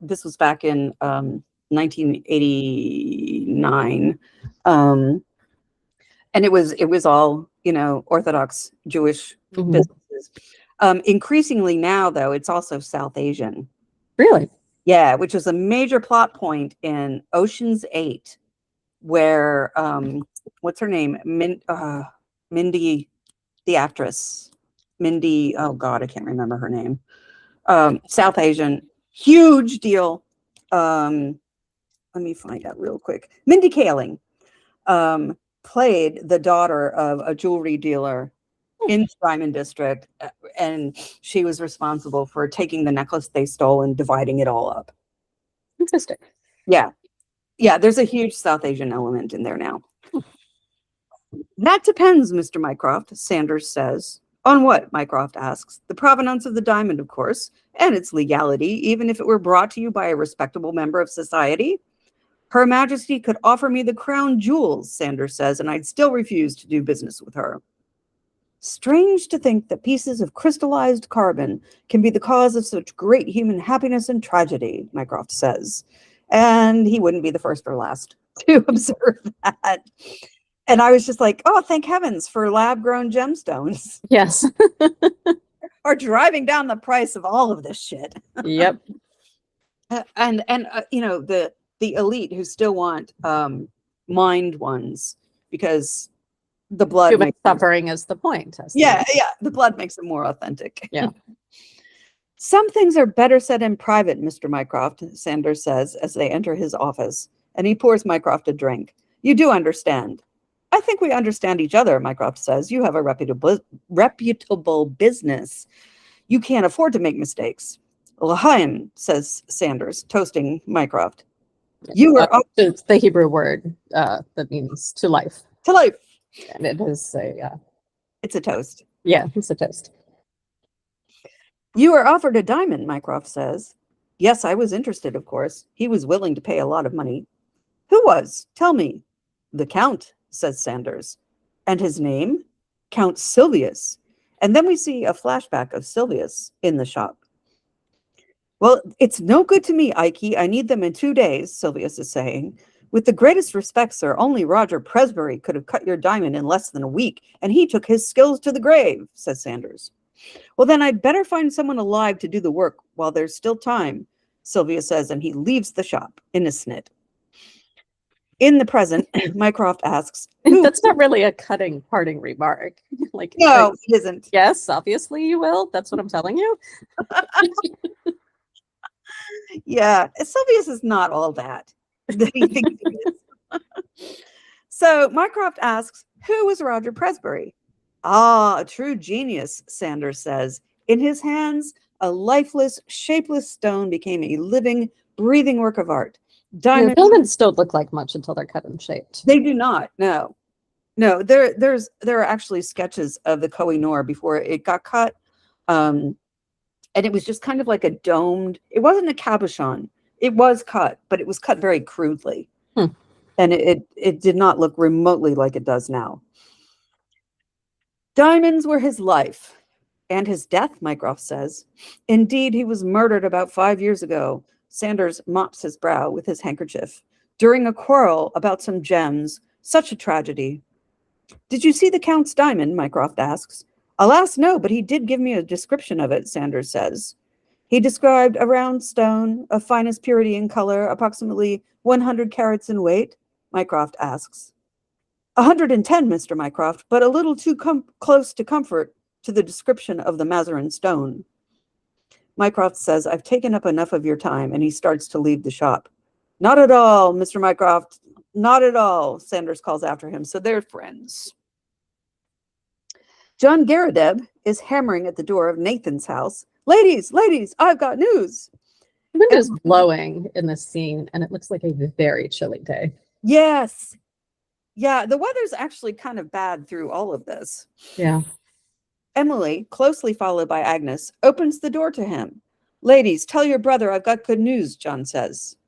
this was back in 1989. And it was all, Orthodox Jewish businesses. Increasingly now, though, it's also South Asian. Really? Yeah, which is a major plot point in Ocean's 8, where what's her name? Mindy, the actress. Mindy, oh God, I can't remember her name. South Asian, huge deal. Let me find out real quick. Mindy Kaling played the daughter of a jewelry dealer in the Diamond District, and she was responsible for taking the necklace they stole and dividing it all up. Interesting. Yeah, there's a huge South Asian element in there now. That depends, Mr. Mycroft, Sanders says. On what? Mycroft asks. The provenance of the diamond, of course, and its legality, even if it were brought to you by a respectable member of society. Her Majesty could offer me the crown jewels, Sanders says, and I'd still refuse to do business with her. Strange to think that pieces of crystallized carbon can be the cause of such great human happiness and tragedy, Mycroft says. And he wouldn't be the first or last to observe that. And I was just like, oh, thank heavens for lab-grown gemstones. Yes. Are driving down the price of all of this shit. Yep. And the elite who still want mined ones because the blood Human suffering is the point. The blood makes it more authentic. Yeah. Some things are better said in private, Mr. Mycroft, Sanders says as they enter his office, and he pours Mycroft a drink. You do understand. I think we understand each other, Mycroft says. You have a reputable business. You can't afford to make mistakes. L'chaim, says Sanders, toasting Mycroft. You are it's the Hebrew word that means to life. To life. And it is it's a toast. Yeah, it's a toast. You were offered a diamond, Mycroft says. Yes, I was interested, of course. He was willing to pay a lot of money. Who was? Tell me. The Count, says Sanders. And his name? Count Silvius. And then we see a flashback of Silvius in the shop. Well, it's no good to me, Ike. I need them in 2 days, Silvius is saying. With the greatest respect, sir, only Roger Presbury could have cut your diamond in less than a week, and he took his skills to the grave, says Sanders. Well, then I'd better find someone alive to do the work while there's still time, Sylvia says, and he leaves the shop in a snit. In the present, Mycroft asks, who? That's not really a parting remark. Like, No, it isn't. Yes, obviously you will. That's what I'm telling you. Yeah, Sylvius is not all that. He thinks he is. So Mycroft asks, who was Roger Presbury? Ah, a true genius, Sanders says. In his hands, a lifeless, shapeless stone became a living, breathing work of art. Diamonds don't look like much until they're cut and shaped. They do not. No. There are actually sketches of the Koh-i-Noor before it got cut, and it was just kind of like a domed. It wasn't a cabochon. It was cut, but it was cut very crudely, and it did not look remotely like it does now. Diamonds were his life and his death, Mycroft says. Indeed, he was murdered about 5 years ago. Sanders mops his brow with his handkerchief. During a quarrel about some gems. Such a tragedy. Did you see the Count's diamond? Mycroft asks. Alas, no, but he did give me a description of it, Sanders says. He described a round stone of finest purity in color, approximately 100 carats in weight, Mycroft asks. 110, Mr. Mycroft, but a little too close to comfort to the description of the Mazarin Stone. Mycroft says, I've taken up enough of your time, and he starts to leave the shop. Not at all, Mr. Mycroft, not at all, Sanders calls after him, so they're friends. John Garrideb is hammering at the door of Nathan's house. Ladies, I've got news. The wind is blowing in this scene, and it looks like a very chilly day. Yes. Yeah, the weather's actually kind of bad through all of this. Yeah. Emily, closely followed by Agnes, opens the door to him. Ladies, tell your brother I've got good news, John says.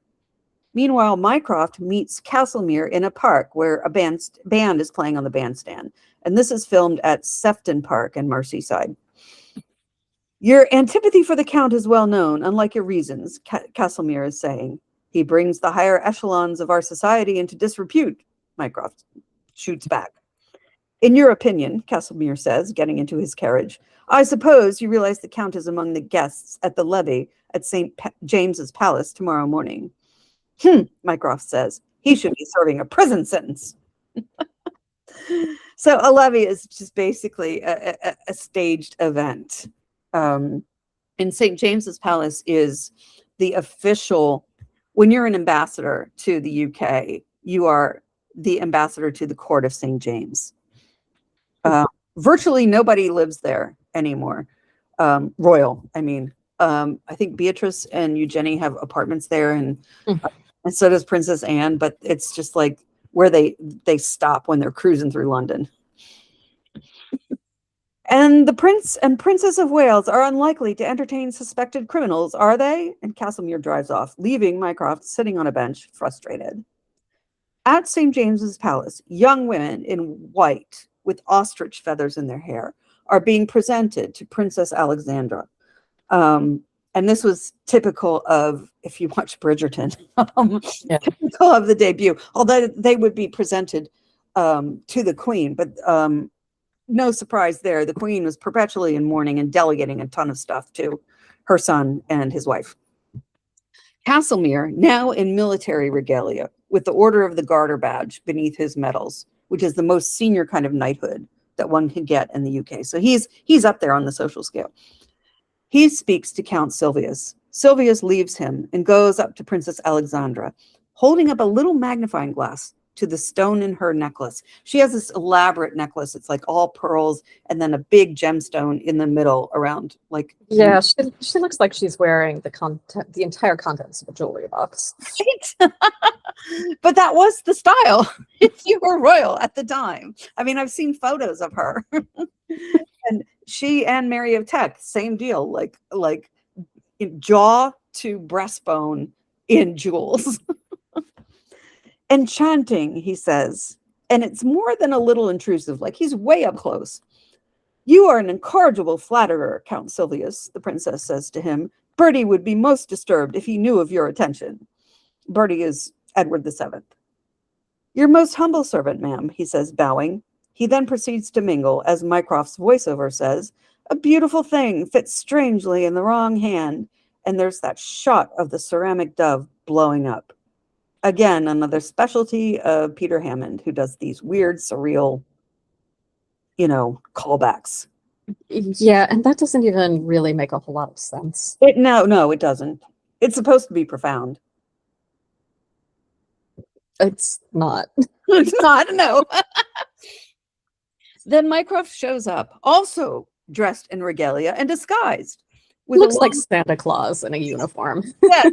Meanwhile, Mycroft meets Castlemere in a park where a band is playing on the bandstand. And this is filmed at Sefton Park in Merseyside. Your antipathy for the Count is well known, unlike your reasons, Castlemere is saying. He brings the higher echelons of our society into disrepute, Mycroft shoots back. In your opinion, Castlemere says, getting into his carriage, I suppose you realize the Count is among the guests at the levee at St. James's Palace tomorrow morning. Mycroft says, he should be serving a prison sentence. So a levee is just basically a staged event. And St. James's Palace is the official, when you're an ambassador to the UK, you are the ambassador to the court of St. James. Virtually nobody lives there anymore. Royal, I mean. I think Beatrice and Eugenie have apartments there, and so does Princess Anne, but it's just like where they stop when they're cruising through London. And the Prince and Princess of Wales are unlikely to entertain suspected criminals, are they? And Castlemere drives off, leaving Mycroft sitting on a bench, frustrated. At St. James's Palace, young women in white with ostrich feathers in their hair are being presented to Princess Alexandra. And this was typical of, if you watch Bridgerton, typical of the debut, although they would be presented to the Queen. But no surprise there. The Queen was perpetually in mourning and delegating a ton of stuff to her son and his wife. Castlemere, now in military regalia, with the Order of the Garter badge beneath his medals, which is the most senior kind of knighthood that one can get in the UK. So he's up there on the social scale. He speaks to Count Silvius. Silvius leaves him and goes up to Princess Alexandra, holding up a little magnifying glass to the stone in her necklace. She has this elaborate necklace. It's like all pearls and then a big gemstone in the middle around like. Yeah, she looks like she's wearing the entire contents of a jewelry box. Right? But that was the style if you were royal at the time. I mean, I've seen photos of her. And she and Mary of Teck, same deal, like jaw to breastbone in jewels. Enchanting, he says, and it's more than a little intrusive, like he's way up close. You are an incorrigible flatterer, Count Silvius, the princess says to him. Bertie would be most disturbed if he knew of your attention. Bertie is Edward VII. Your most humble servant, ma'am, he says, bowing. He then proceeds to mingle, as Mycroft's voiceover says, a beautiful thing fits strangely in the wrong hand, and there's that shot of the ceramic dove blowing up. Again, another specialty of Peter Hammond, who does these weird, surreal, callbacks. Yeah, and that doesn't even really make a whole lot of sense. No, it doesn't. It's supposed to be profound. It's not. It's not, no. Then Mycroft shows up, also dressed in regalia and disguised. Looks like Santa Claus in a uniform. Yeah.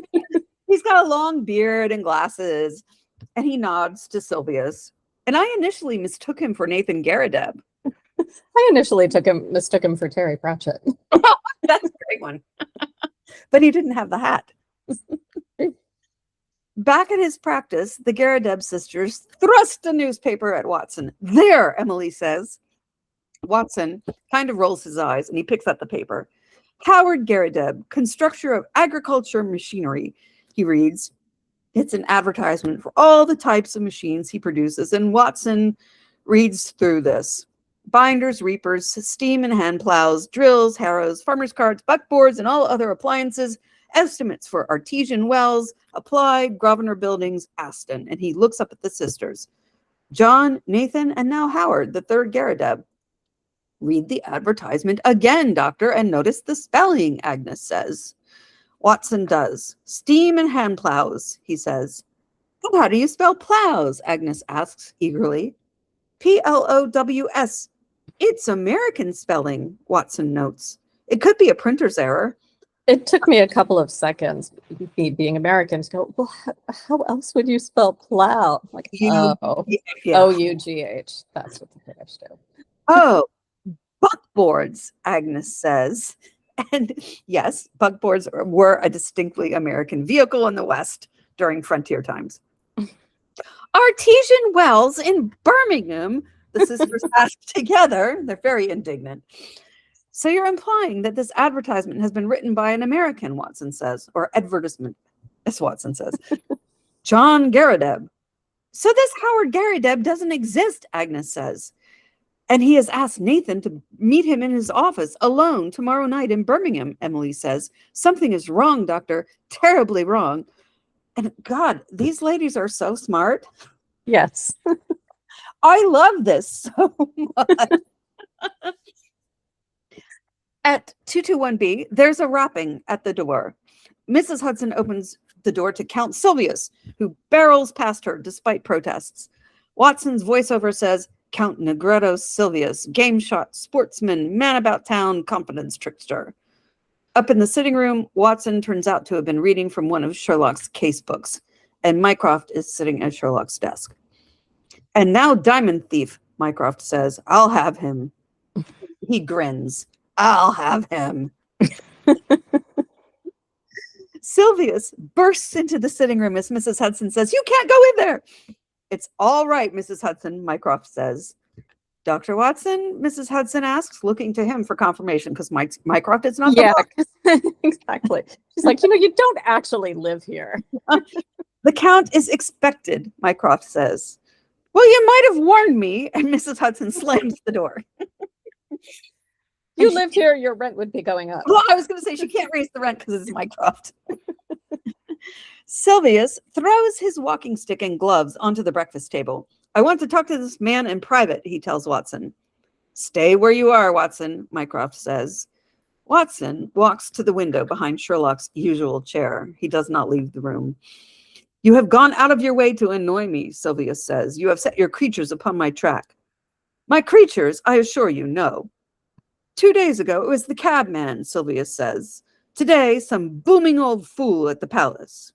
He's got a long beard and glasses, and he nods to Silvius. And I initially mistook him for Nathan Garrideb. I initially mistook him for Terry Pratchett. That's a great one. But he didn't have the hat. Back at his practice, the Garrideb sisters thrust a newspaper at Watson. There, Emily says. Watson kind of rolls his eyes, and he picks up the paper. Howard Garrideb, constructor of agriculture machinery, he reads. It's an advertisement for all the types of machines he produces, and Watson reads through this. Binders, reapers, steam and hand plows, drills, harrows, farmers' carts, buckboards, and all other appliances, estimates for artesian wells, applied, Grosvenor Buildings, Aston. And he looks up at the sisters. John, Nathan, and now Howard, the third Garrideb. Read the advertisement again, doctor, and notice the spelling, Agnes says. Watson does. Steam and hand plows, he says. How do you spell plows? Agnes asks eagerly. Plows. It's American spelling, Watson notes. It could be a printer's error. It took me a couple of seconds, me being American, to go, well, how else would you spell plow? Like, O-U-G-H. That's what the British do. Oh, buckboards, Agnes says. And yes, buckboards were a distinctly American vehicle in the West during frontier times. Artesian wells in Birmingham, the sisters asked together. They're very indignant. So you're implying that this advertisement has been written by an American, Watson says, or advertisement, as Watson says. John Garrideb. So this Howard Garrideb doesn't exist, Agnes says. And he has asked Nathan to meet him in his office alone tomorrow night in Birmingham, Emily says. Something is wrong, doctor, terribly wrong. And God, these ladies are so smart. Yes. I love this so much. At 221B, there's a rapping at the door. Mrs. Hudson opens the door to Count Silvius, who barrels past her despite protests. Watson's voiceover says, Count Negretto Silvius, game shot, sportsman, man about town, confidence trickster. Up in the sitting room, Watson turns out to have been reading from one of Sherlock's case books, and Mycroft is sitting at Sherlock's desk. And now Diamond Thief, Mycroft says, I'll have him. He grins. I'll have him. Silvius bursts into the sitting room as Mrs. Hudson says, you can't go in there. It's all right, Mrs. Hudson, Mycroft says. Dr. Watson, Mrs. Hudson asks, looking to him for confirmation because Mycroft is not the book. Exactly. She's like, you don't actually live here. The Count is expected, Mycroft says. Well, you might have warned me, and Mrs. Hudson slams the door. You lived here, your rent would be going up. Well, I was going to say she can't raise the rent because it's Mycroft. Silvius throws his walking stick and gloves onto the breakfast table. I want to talk to this man in private, he tells Watson. Stay where you are, Watson, Mycroft says. Watson walks to the window behind Sherlock's usual chair. He does not leave the room. You have gone out of your way to annoy me, Silvius says. You have set your creatures upon my track. My creatures, I assure you, no. 2 days ago, it was the cabman, Silvius says. Today, some booming old fool at the palace.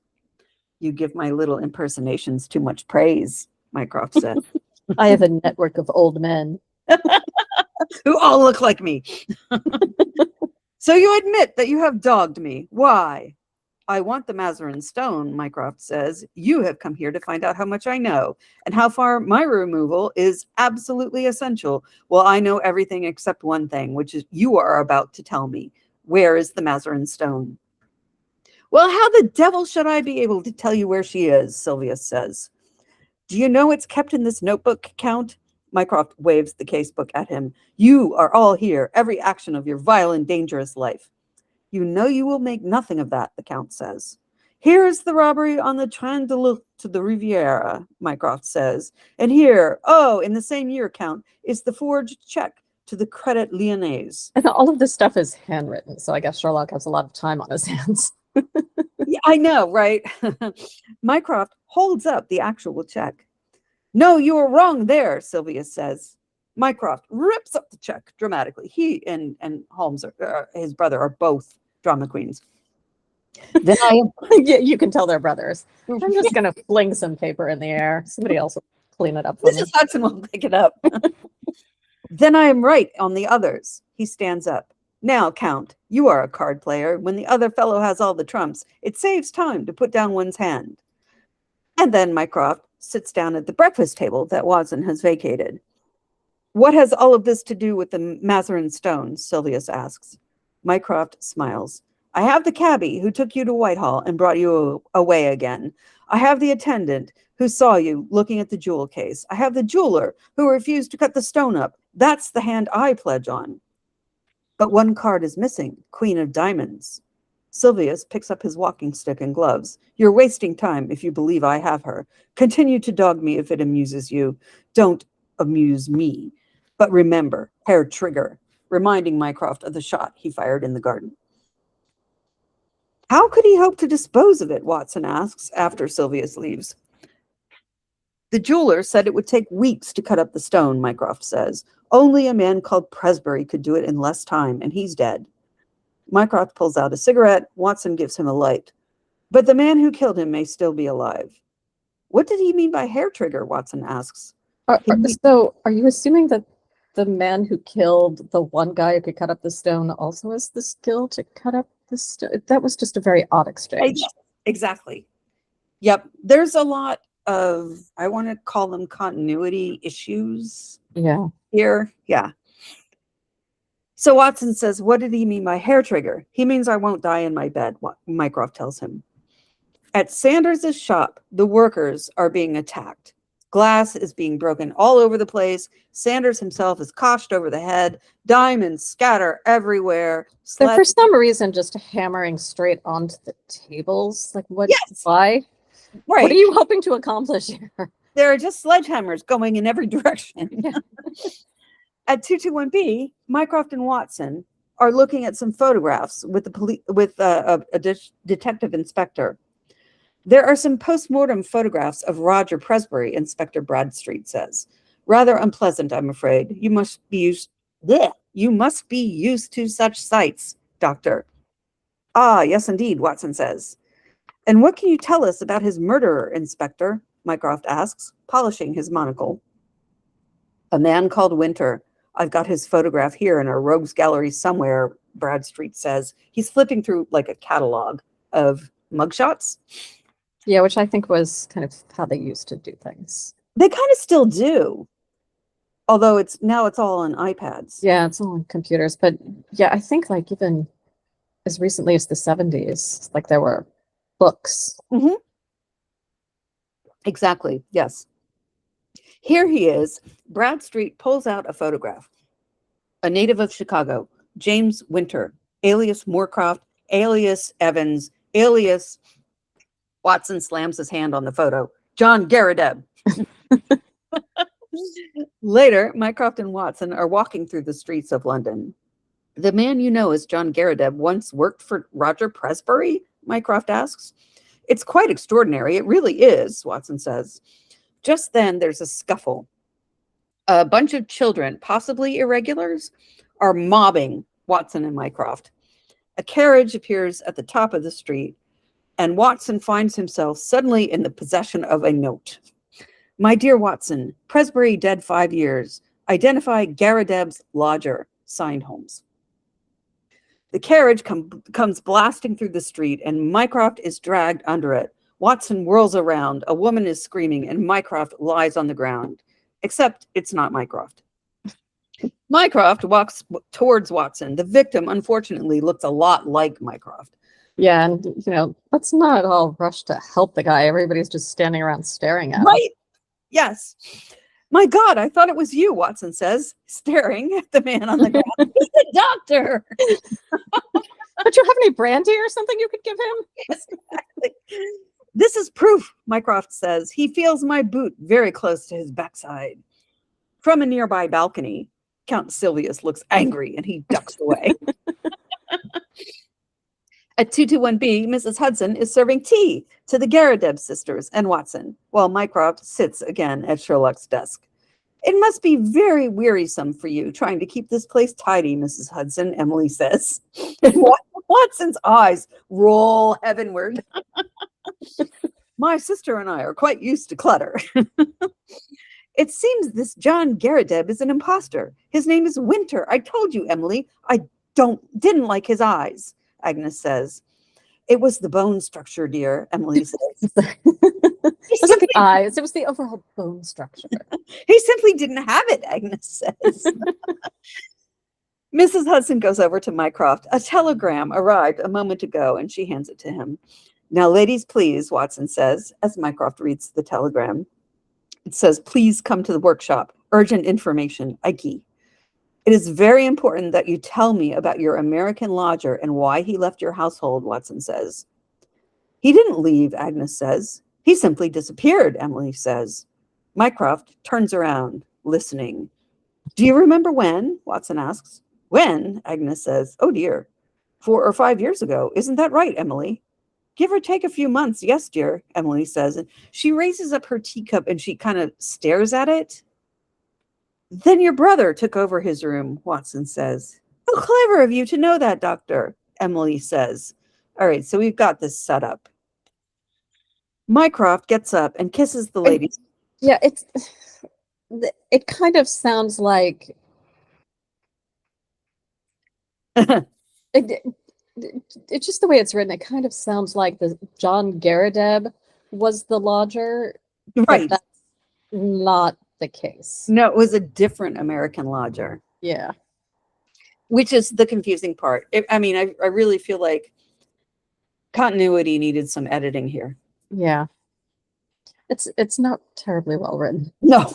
You give my little impersonations too much praise, Mycroft said. I have a network of old men. Who all look like me. So you admit that you have dogged me. Why? I want the Mazarin Stone, Mycroft says. You have come here to find out how much I know and how far my removal is absolutely essential. Well, I know everything except one thing, which is you are about to tell me. Where is the Mazarin Stone? Well, how the devil should I be able to tell you where she is? Sylvius says. Do you know it's kept in this notebook, Count? Mycroft waves the casebook at him. You are all here, every action of your vile and dangerous life. You know you will make nothing of that, the Count says. Here is the robbery on the Train to the Riviera, Mycroft says. And here, in the same year, Count, is the forged check to the Credit Lyonnais. And all of this stuff is handwritten, so I guess Sherlock has a lot of time on his hands. Yeah, I know, right? Mycroft holds up the actual check. No, you are wrong there, Sylvius says. Mycroft rips up the check dramatically. He and Holmes, his brother, are both drama queens. Then Yeah, you can tell they're brothers. I'm just going to fling some paper in the air. Somebody else will clean it up for me. Mrs. Hudson will pick it up. Then I am right on the others. He stands up. Now, Count, you are a card player. When the other fellow has all the trumps, it saves time to put down one's hand. And then Mycroft sits down at the breakfast table that Watson has vacated. What has all of this to do with the Mazarin Stone? Sylvius asks. Mycroft smiles. I have the cabbie who took you to Whitehall and brought you away again. I have the attendant who saw you looking at the jewel case. I have the jeweler who refused to cut the stone up. That's the hand I pledge on. But one card is missing, Queen of Diamonds. Sylvius picks up his walking stick and gloves. You're wasting time if you believe I have her. Continue to dog me if it amuses you. Don't amuse me. But remember, hair trigger, reminding Mycroft of the shot he fired in the garden. How could he hope to dispose of it, Watson asks, after Sylvius leaves. The jeweler said it would take weeks to cut up the stone, Mycroft says. Only a man called Presbury could do it in less time, and he's dead. Mycroft pulls out a cigarette. Watson gives him a light. But the man who killed him may still be alive. What did he mean by hair trigger? Watson asks. So are you assuming that the man who killed the one guy who could cut up the stone also has the skill to cut up the stone? That was just a very odd exchange. Exactly. Yep. There's a lot of, I want to call them continuity issues. Yeah. Here. Yeah. So Watson says, what did he mean by hair trigger? He means I won't die in my bed, Mycroft tells him. At Sanders's shop, the workers are being attacked. Glass is being broken all over the place. Sanders himself is coshed over the head. Diamonds scatter everywhere. They're for some reason just hammering straight onto the tables. Like what? Yes. Why? Right. What are you hoping to accomplish here? There are just sledgehammers going in every direction. Yeah. At 221B, Mycroft and Watson are looking at some photographs with a detective inspector. There are some post-mortem photographs of Roger Presbury, Inspector Bradstreet says. Rather unpleasant, I'm afraid. You must be used to such sights, Doctor. Ah, yes, indeed, Watson says. And what can you tell us about his murderer, Inspector? Mycroft asks, polishing his monocle. A man called Winter. I've got his photograph here in our rogues gallery somewhere, Bradstreet says. He's flipping through like a catalog of mugshots. Yeah, which I think was kind of how they used to do things. They kind of still do. Although it's all on iPads. Yeah, it's all on computers. But yeah, I think like even as recently as the 70s, like there were books. Mm-hmm. Exactly, yes. Here he is. Bradstreet pulls out a photograph. A native of Chicago, James Winter, alias Mycroft, alias Evans, alias... Watson slams his hand on the photo. John Garrideb. Later, Mycroft and Watson are walking through the streets of London. The man you know as John Garrideb once worked for Roger Presbury? Mycroft asks. It's quite extraordinary. It really is, Watson says. Just then, there's a scuffle. A bunch of children, possibly irregulars, are mobbing Watson and Mycroft. A carriage appears at the top of the street. and Watson finds himself suddenly in the possession of a note. My dear Watson, Presbury dead 5 years. Identify Garridebs lodger. Signed Holmes. The carriage comes blasting through the street, and Mycroft is dragged under it. Watson whirls around. A woman is screaming, and Mycroft lies on the ground. Except it's not Mycroft. Mycroft walks towards Watson. The victim, unfortunately, looks a lot like Mycroft. Yeah, and let's not all rush to help the guy. Everybody's just standing around staring at him. Right? Yes. My God, I thought it was you, Watson says, staring at the man on the ground. He's the doctor. Don't you have any brandy or something you could give him? Yes, exactly. This is proof, Mycroft says. He feels my boot very close to his backside. From a nearby balcony, Count Silvius looks angry and he ducks away. At 221B, Mrs. Hudson is serving tea to the Garridebs sisters and Watson, while Mycroft sits again at Sherlock's desk. It must be very wearisome for you trying to keep this place tidy, Mrs. Hudson, Emily says. Watson's eyes roll heavenward. My sister and I are quite used to clutter. It seems this John Garrideb is an imposter. His name is Winter. I told you, Emily, I didn't like his eyes. Agnes says. It was the bone structure, dear, Emily says. It wasn't the eyes, it was the overall bone structure. He simply didn't have it, Agnes says. Mrs. Hudson goes over to Mycroft. A telegram arrived a moment ago, and she hands it to him. Now, ladies, please, Watson says, as Mycroft reads the telegram. It says, please come to the workshop. Urgent information, Ike. It is very important that you tell me about your American lodger and why he left your household, Watson says. He didn't leave, Agnes says. He simply disappeared, Emily says. Mycroft turns around, listening. Do you remember when? Watson asks. When? Agnes says. Oh, dear. 4 or 5 years ago. Isn't that right, Emily? Give or take a few months. Yes, dear, Emily says. And she raises up her teacup and she kind of stares at it. Then your brother took over his room, Watson says. How clever of you to know that, Doctor, Emily says. All right, so we've got this set up. Mycroft gets up and kisses the lady. Yeah, it kind of sounds like it's just the way it's written. It kind of sounds like the John Garrideb was the lodger, right? But that's not the case. No, it was a different American lodger. Yeah, which is the confusing part. I really feel like continuity needed some editing here. Yeah, it's not terribly well written. No.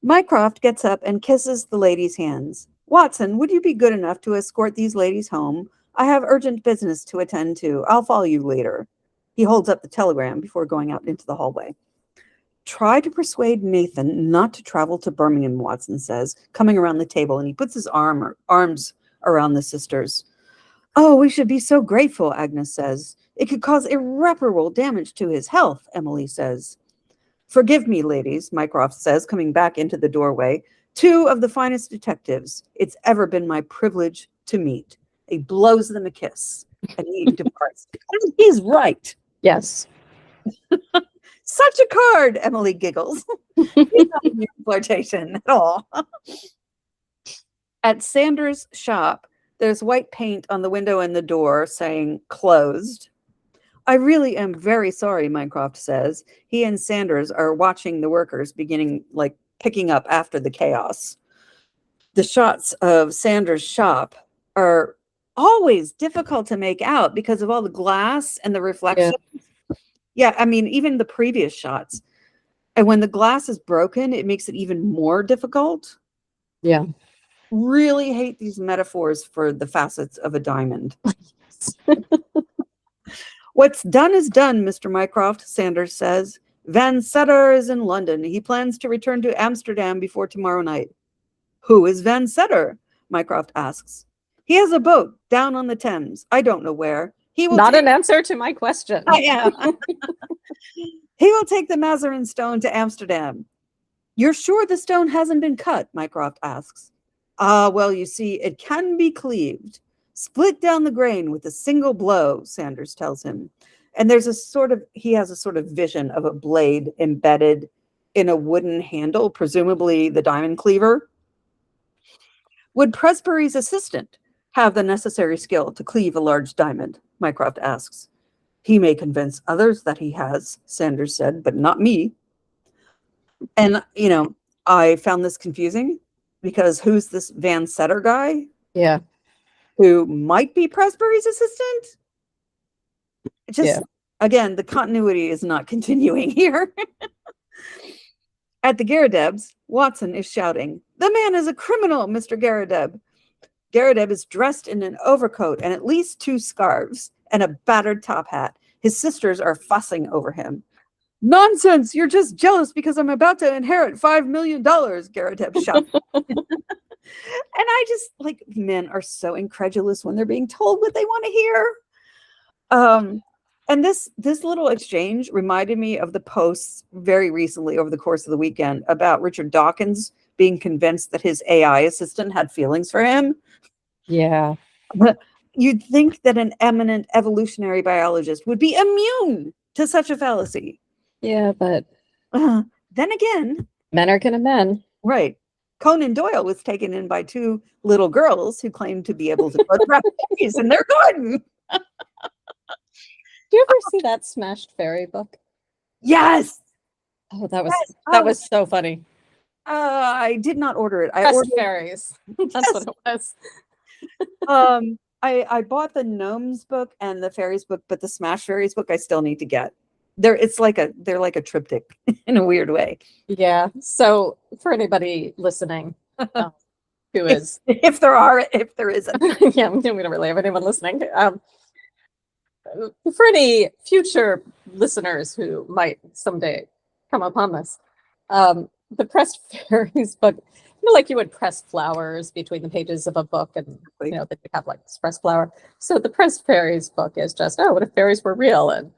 Mycroft gets up and kisses the lady's hands. Watson, would you be good enough to escort these ladies home? I have urgent business to attend to. I'll follow you later. He holds up the telegram before going out into the hallway. Try to persuade Nathan not to travel to Birmingham, Watson says, coming around the table, and he puts his arms around the sisters. Oh, we should be so grateful, Agnes says. It could cause irreparable damage to his health, Emily says. Forgive me, ladies, Mycroft says, coming back into the doorway. 2 of the finest detectives it's ever been my privilege to meet. He blows them a kiss, and he departs. And he's right. Yes. Such a card, Emily giggles. He's not in flirtation at all. At Sanders' shop, there's white paint on the window and the door saying closed. I really am very sorry, Mycroft says. He and Sanders are watching the workers picking up after the chaos. The shots of Sanders' shop are always difficult to make out because of all the glass and the reflection. Yeah, even the previous shots. And when the glass is broken, it makes it even more difficult. Yeah. Really hate these metaphors for the facets of a diamond. What's done is done, Mr. Mycroft, Sanders says. Van Setter is in London. He plans to return to Amsterdam before tomorrow night. Who is Van Setter? Mycroft asks. He has a boat down on the Thames. I don't know where. He will Not an answer to my question. I am. He will take the Mazarin Stone to Amsterdam. You're sure the stone hasn't been cut? Mycroft asks. Well, you see, it can be cleaved. Split down the grain with a single blow, Sanders tells him. And he has a sort of vision of a blade embedded in a wooden handle, presumably the diamond cleaver. Would Presbury's assistant have the necessary skill to cleave a large diamond? Mycroft asks. He may convince others that he has, Sanders said, but not me. And, I found this confusing because who's this Van Setter guy? Yeah. Who might be Presbury's assistant? Again, the continuity is not continuing here. At the Garridebs, Watson is shouting, "The man is a criminal, Mr. Garrideb." Garrideb is dressed in an overcoat and at least 2 scarves and a battered top hat. His sisters are fussing over him. "Nonsense! You're just jealous because I'm about to inherit $5 million, Garrideb shouts. And I just, men are so incredulous when they're being told what they want to hear. And this little exchange reminded me of the posts very recently over the course of the weekend about Richard Dawkins being convinced that his AI assistant had feelings for him. Yeah. You'd think that an eminent evolutionary biologist would be immune to such a fallacy. Yeah, but then again, men are gonna men. Right. Conan Doyle was taken in by 2 little girls who claimed to be able to photograph babies in their garden. Do you ever see that Smashed Fairy book? Yes. Oh, that was so funny. I did not order it. I ordered fairies. That's what it was. I bought the Gnomes book and the Fairies book, but the Smash Fairies book I still need to get. They're like a triptych in a weird way. Yeah. So for anybody listening, who is if there isn't. Yeah, we don't really have anyone listening. For any future listeners who might someday come upon this, the Pressed Fairies book, like you would press flowers between the pages of a book, and they have this pressed flower. So the Pressed Fairies book is just, what if fairies were real, and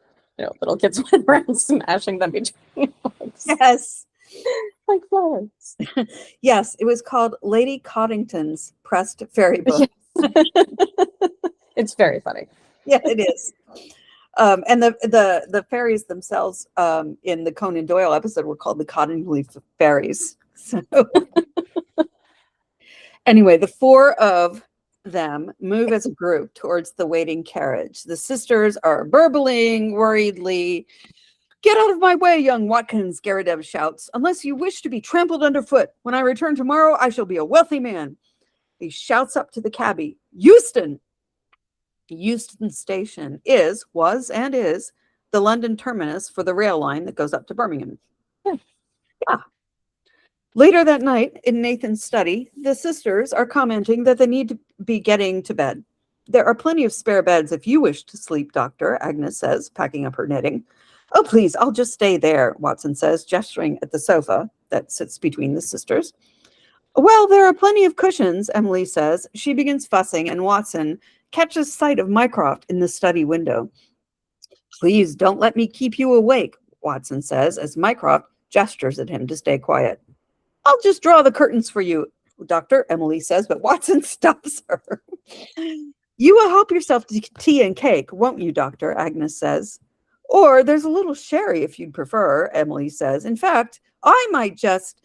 little kids went around smashing them between books. Yes. Like flowers. Yes, it was called Lady Coddington's Pressed Fairy Book. It's very funny. Yeah, it is. And the fairies themselves in the Conan Doyle episode were called the Cottonleaf Fairies. So anyway, the 4 of them move as a group towards the waiting carriage. The sisters are burbling worriedly. "Get out of my way, young Watkins," Garrideb shouts. "Unless you wish to be trampled underfoot. When I return tomorrow, I shall be a wealthy man." He shouts up to the cabbie, "Euston!" Euston Station was the London terminus for the rail line that goes up to Birmingham. Yeah. Later that night, in Nathan's study, the sisters are commenting that they need to be getting to bed. "There are plenty of spare beds if you wish to sleep, Doctor," Agnes says, packing up her knitting. "Oh, please, I'll just stay there," Watson says, gesturing at the sofa that sits between the sisters. "Well, there are plenty of cushions," Emily says. She begins fussing, and Watson catches sight of Mycroft in the study window. "Please don't let me keep you awake," Watson says, as Mycroft gestures at him to stay quiet. "I'll just draw the curtains for you, Doctor," Emily says, but Watson stops her. "You will help yourself to tea and cake, won't you, Doctor?" Agnes says. "Or there's a little sherry if you'd prefer," Emily says. "In fact, I might just..."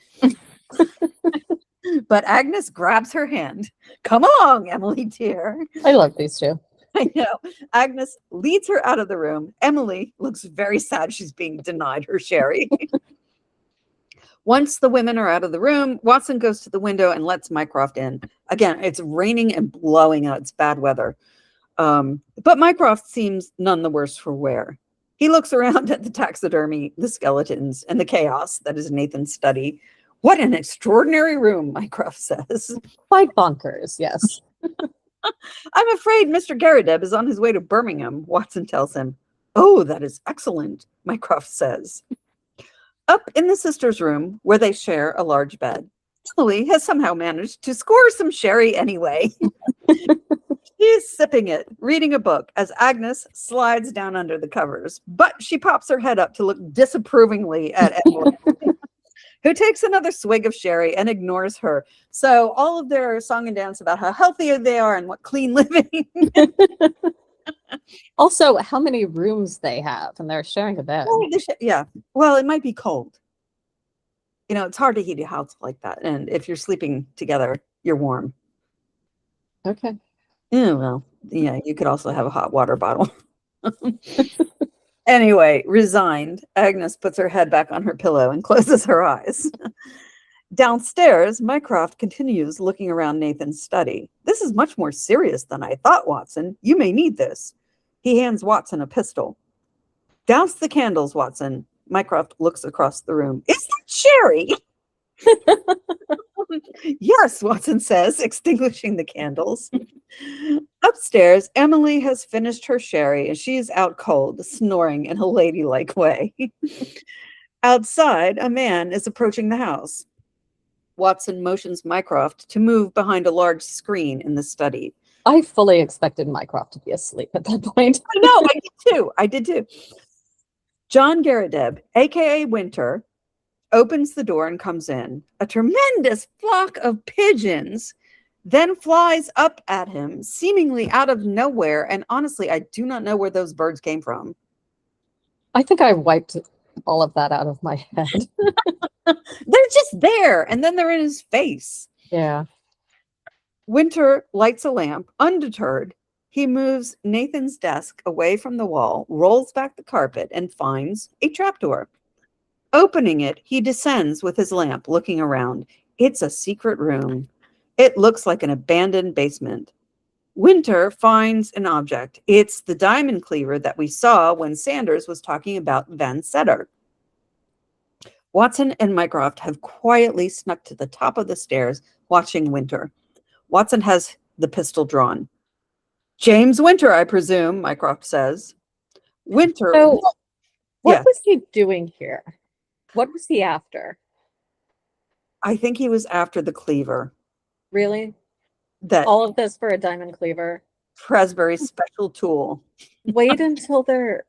But Agnes grabs her hand. "Come along, Emily, dear." I love these 2. I know. Agnes leads her out of the room. Emily looks very sad she's being denied her sherry. Once the women are out of the room, Watson goes to the window and lets Mycroft in. Again, it's raining and blowing out. It's bad weather. But Mycroft seems none the worse for wear. He looks around at the taxidermy, the skeletons, and the chaos that is Nathan's study. "What an extraordinary room," Mycroft says. Quite bonkers, yes. "I'm afraid Mr. Garrideb is on his way to Birmingham," Watson tells him. "Oh, that is excellent," Mycroft says. Up in the sisters' room, where they share a large bed, Emily has somehow managed to score some sherry anyway. She is sipping it, reading a book, as Agnes slides down under the covers, but she pops her head up to look disapprovingly at Emily. who takes another swig of sherry and ignores her. So all of their song and dance about how healthy they are and what clean living. Also, how many rooms they have, and they're sharing a bed. Yeah. Well, it might be cold. You know, it's hard to heat a house like that. And if you're sleeping together, you're warm. Okay. Yeah, well, yeah, you could also have a hot water bottle. Anyway, resigned, Agnes puts her head back on her pillow and closes her eyes. Downstairs, Mycroft continues looking around Nathan's study. This is much more serious than I thought, Watson. You may need this. He hands Watson a pistol. Douse the candles, Watson. Mycroft looks across the room. Is that sherry? Yes, Watson says, extinguishing the candles. Upstairs, Emily has finished her sherry and she is out cold, snoring in a ladylike way. Outside, a man is approaching the house. Watson motions Mycroft to move behind a large screen in the study. I fully expected Mycroft to be asleep at that point. I know, I did too. John Garrideb, aka Winter, opens the door and comes in. A tremendous flock of pigeons then flies up at him, seemingly out of nowhere. And honestly, I do not know where those birds came from. I think I wiped all of that out of my head. They're just there, and then they're in his face. Yeah. Winter lights a lamp. Undeterred, he moves Nathan's desk away from the wall, rolls back the carpet, and finds a trapdoor. Opening it, he descends with his lamp, looking around. It's a secret room. It looks like an abandoned basement. Winter finds an object. It's the diamond cleaver that we saw when Sanders was talking about Van Setter. Watson and Mycroft have quietly snuck to the top of the stairs, watching Winter. Watson has the pistol drawn. James Winter, I presume, Mycroft says. Winter. So, what Yeah. was he doing here? What was he after? I think he was after the cleaver. Really? That All of this for a diamond cleaver? Presbury's special tool. Wait until they're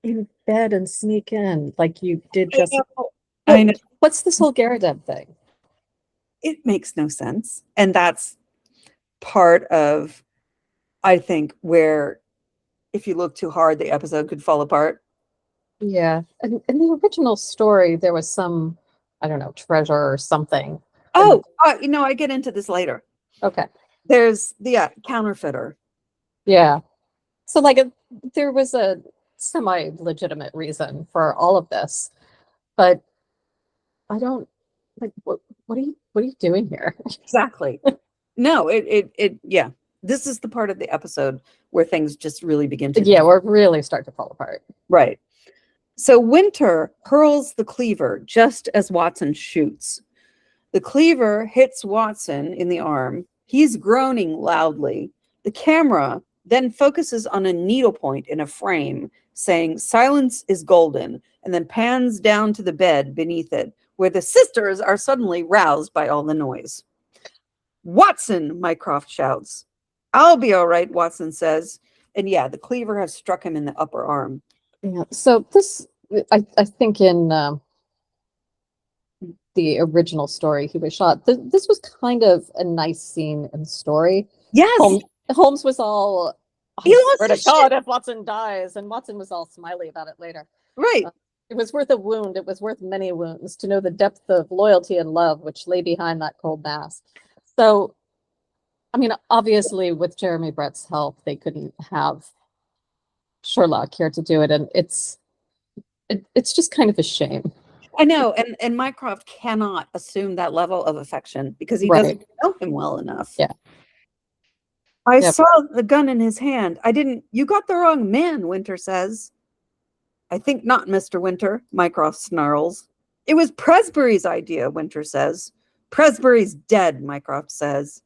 in bed and sneak in like you did just. I know. What's this whole Garrideb thing? It makes no sense. And that's part of, I think, where if you look too hard, the episode could fall apart. Yeah. And in the original story, there was some, I don't know, treasure or something. Oh, I get into this later. Okay. There's the counterfeiter. Yeah. So there was a semi-legitimate reason for all of this, but I don't what are you doing here? Exactly. No, yeah. This is the part of the episode where things just really begin to we're really start to fall apart. Right. So Winter hurls the cleaver just as Watson shoots. The cleaver hits Watson in the arm. He's groaning loudly. The camera then focuses on a needlepoint in a frame, saying, "Silence is golden," and then pans down to the bed beneath it, where the sisters are suddenly roused by all the noise. "Watson," Mycroft shouts. "I'll be all right," Watson says. And yeah, the cleaver has struck him in the upper arm. Yeah. So this, I think in the original story, he was shot. This was kind of a nice scene in the story. Yes. Holmes was all, He I lost swear to his God, shit. if Watson dies, and Watson was all smiley about it later. Right. It was worth a wound. It was worth many wounds to know the depth of loyalty and love which lay behind that cold mask. So, I mean, obviously, with Jeremy Brett's help, they couldn't have Sherlock here to do it, and it's just kind of a shame. I know, and Mycroft cannot assume that level of affection because he doesn't know him well enough. Yeah. I saw the gun in his hand. You got the wrong man, Winter says. "I think not, Mr. Winter," Mycroft snarls. "It was Presbury's idea," Winter says. "Presbury's dead," Mycroft says.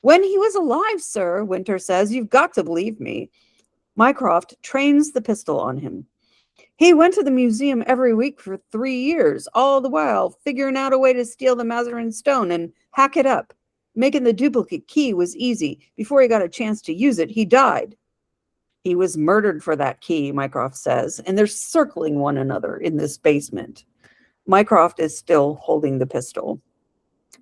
"When he was alive, sir," Winter says. "You've got to believe me." Mycroft trains the pistol on him. "He went to the museum every week for 3 years, all the while figuring out a way to steal the Mazarin Stone and hack it up. Making the duplicate key was easy. Before he got a chance to use it, he died." "He was murdered for that key," Mycroft says, "and they're circling one another in this basement." Mycroft is still holding the pistol.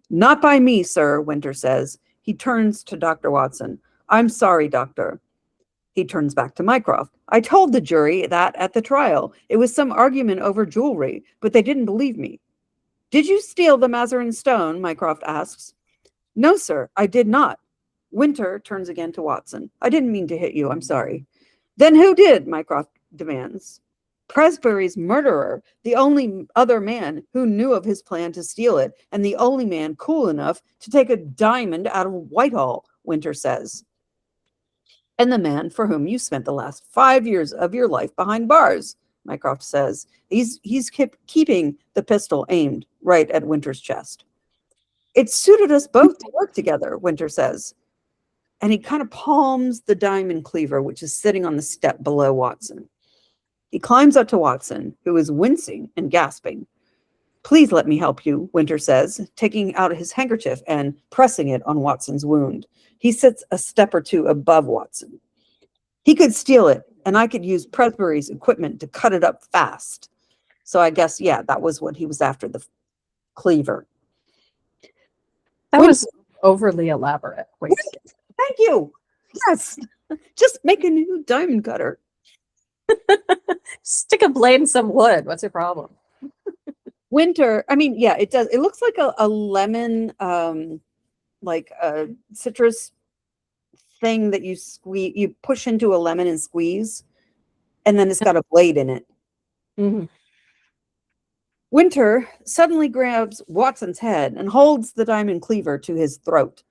Not by me, sir, Winter says. He turns to Dr. Watson. I'm sorry, doctor. He turns back to Mycroft. I told the jury that at the trial. It was some argument over jewelry, but they didn't believe me. Did you steal the Mazarin Stone? Mycroft asks. No, sir, I did not. Winter turns again to Watson. I didn't mean to hit you. I'm sorry. Then who did? Mycroft demands. Presbury's murderer, the only other man who knew of his plan to steal it, and the only man cool enough to take a diamond out of Whitehall, Winter says. And the man for whom you spent the last 5 years of your life behind bars, Mycroft says. He's keeping the pistol aimed right at Winter's chest. It suited us both to work together, Winter says. And he kind of palms the diamond cleaver, which is sitting on the step below Watson. He climbs up to Watson, who is wincing and gasping. Please let me help you, Winter says, taking out his handkerchief and pressing it on Watson's wound. He sits a step or two above Watson. He could steal it, and I could use Presbury's equipment to cut it up fast. So I guess, yeah, that was what he was after, the cleaver. That was overly elaborate. Wait. Thank you. Yes. Just make a new diamond cutter. Stick a blade in some wood. What's your problem? Winter, I mean, yeah, it does. It looks like a lemon, like a citrus thing that you squeeze, you push into a lemon and squeeze, and then it's got a blade in it. Mm-hmm. Winter suddenly grabs Watson's head and holds the diamond cleaver to his throat.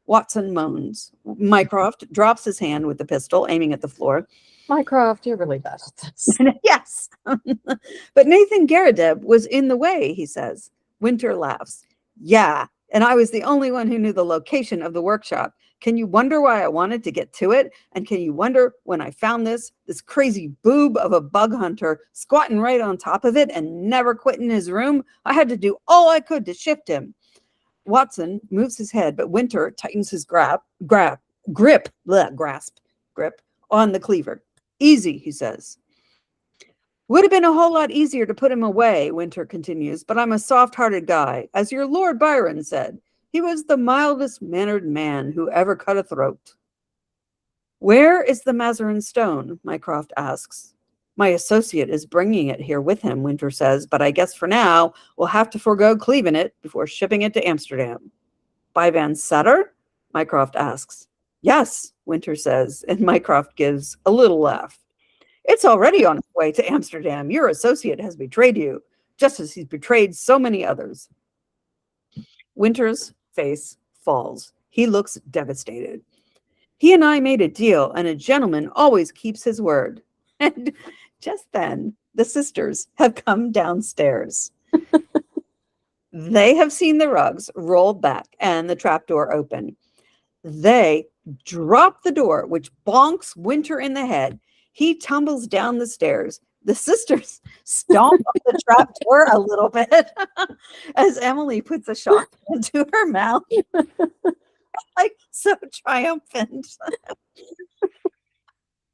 Watson moans. Mycroft drops his hand with the pistol, aiming at the floor. Mycroft, you're really bad at this. Yes. But Nathan Garrideb was in the way, he says. Winter laughs. Yeah, and I was the only one who knew the location of the workshop. Can you wonder why I wanted to get to it? And can you wonder when I found this crazy boob of a bug hunter squatting right on top of it and never quitting his room? I had to do all I could to shift him. Watson moves his head, but Winter tightens his grip on the cleaver. Easy, he says. Would have been a whole lot easier to put him away, Winter continues, but I'm a soft-hearted guy. As your Lord Byron said, he was the mildest mannered man who ever cut a throat. Where is the Mazarin Stone? Mycroft asks. My associate is bringing it here with him, Winter says, but I guess for now we'll have to forego cleaving it before shipping it to Amsterdam. By Van Setter? Mycroft asks. Yes, Winter says, and Mycroft gives a little laugh. It's already on its way to Amsterdam. Your associate has betrayed you, just as he's betrayed so many others. Winter's face falls. He looks devastated. He and I made a deal, and a gentleman always keeps his word. And just then, the sisters have come downstairs. They have seen the rugs rolled back and the trapdoor open. They drop the door, which bonks Winter in the head. He tumbles down the stairs. The sisters stomp up the trapdoor a little bit as Emily puts a shot into her mouth. Like so triumphant.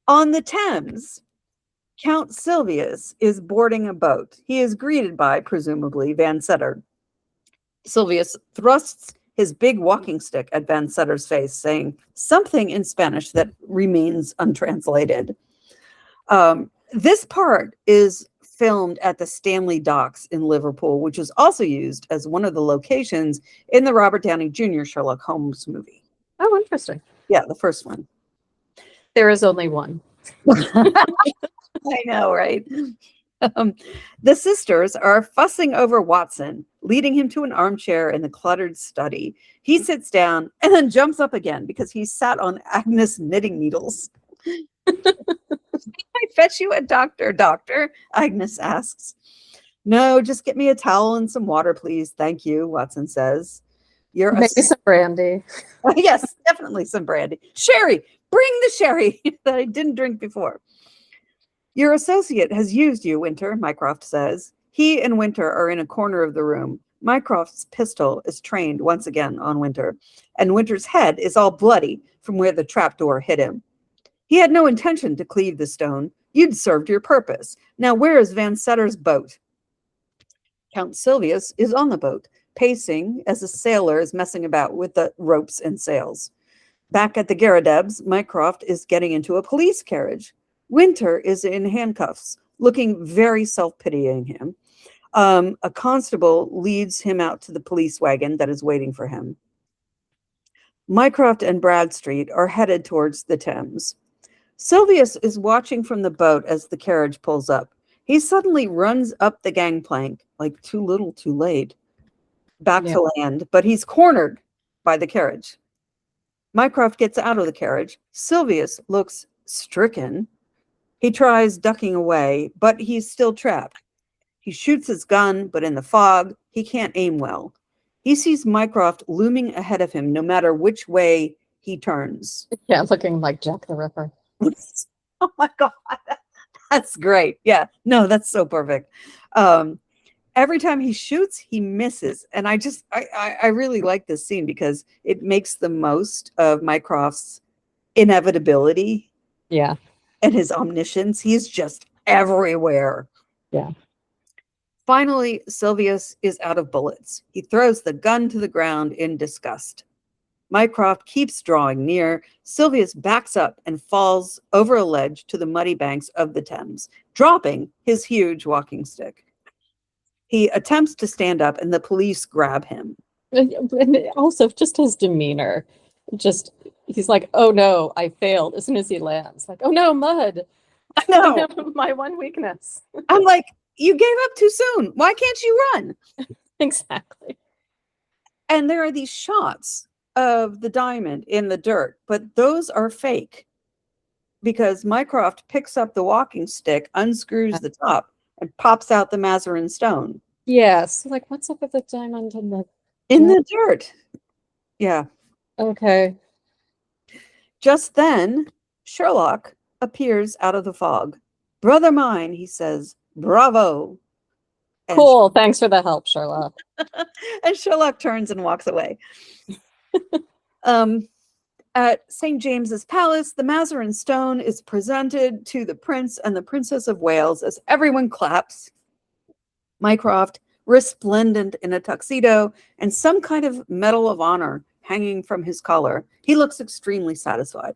On the Thames, Count Silvius is boarding a boat. He is greeted by, presumably, Van Setter. Silvius thrusts his big walking stick at Van Setter's face, saying something in Spanish that remains untranslated. This part is filmed at the Stanley Docks in Liverpool, which was also used as one of the locations in the Robert Downey Jr. Sherlock Holmes movie. Oh, interesting. Yeah, the first one. There is only one. I know, right? The sisters are fussing over Watson, leading him to an armchair in the cluttered study. He sits down and then jumps up again because he sat on Agnes' knitting needles. I fetch you a doctor, Agnes asks. No, just get me a towel and some water, please. Thank you, Watson says. Maybe some brandy. Yes, definitely some brandy. Sherry, bring the sherry that I didn't drink before. Your associate has used you, Winter, Mycroft says. He and Winter are in a corner of the room. Mycroft's pistol is trained once again on Winter, and Winter's head is all bloody from where the trapdoor hit him. He had no intention to cleave the stone. You'd served your purpose. Now, where is Van Setter's boat? Count Silvius is on the boat, pacing as a sailor is messing about with the ropes and sails. Back at the Garridebs, Mycroft is getting into a police carriage. Winter is in handcuffs, looking very self-pitying him. A constable leads him out to the police wagon that is waiting for him. Mycroft and Bradstreet are headed towards the Thames. Silvius is watching from the boat as the carriage pulls up. He suddenly runs up the gangplank, like too little, too late, back to land, but he's cornered by the carriage. Mycroft gets out of the carriage. Silvius looks stricken. He tries ducking away, but he's still trapped. He shoots his gun, but in the fog, he can't aim well. He sees Mycroft looming ahead of him no matter which way he turns. Yeah, looking like Jack the Ripper. Oh my God. That's great. Yeah. No, that's so perfect. Every time he shoots, he misses. And I really like this scene because it makes the most of Mycroft's inevitability. Yeah. And his omniscience. He's just everywhere. Yeah. Finally, Silvius is out of bullets. He throws the gun to the ground in disgust. Mycroft keeps drawing near. Silvius backs up and falls over a ledge to the muddy banks of the Thames, dropping his huge walking stick. He attempts to stand up and the police grab him. And also just his demeanor. He's like, oh no, I failed as soon as he lands. Like, oh no, mud. I know. My one weakness. I'm like, you gave up too soon. Why can't you run? Exactly. And there are these shots of the diamond in the dirt, but those are fake because Mycroft picks up the walking stick, unscrews the top, and pops out the Mazarin Stone. Yes. Like, what's up with the diamond in the dirt? Yeah. Okay. Just then, Sherlock appears out of the fog. Brother mine, he says, bravo. And cool. Thanks for the help, Sherlock. And Sherlock turns and walks away. At St. James's Palace, the Mazarin Stone is presented to the Prince and the Princess of Wales as everyone claps. Mycroft, resplendent in a tuxedo and some kind of medal of honor hanging from his collar. He looks extremely satisfied.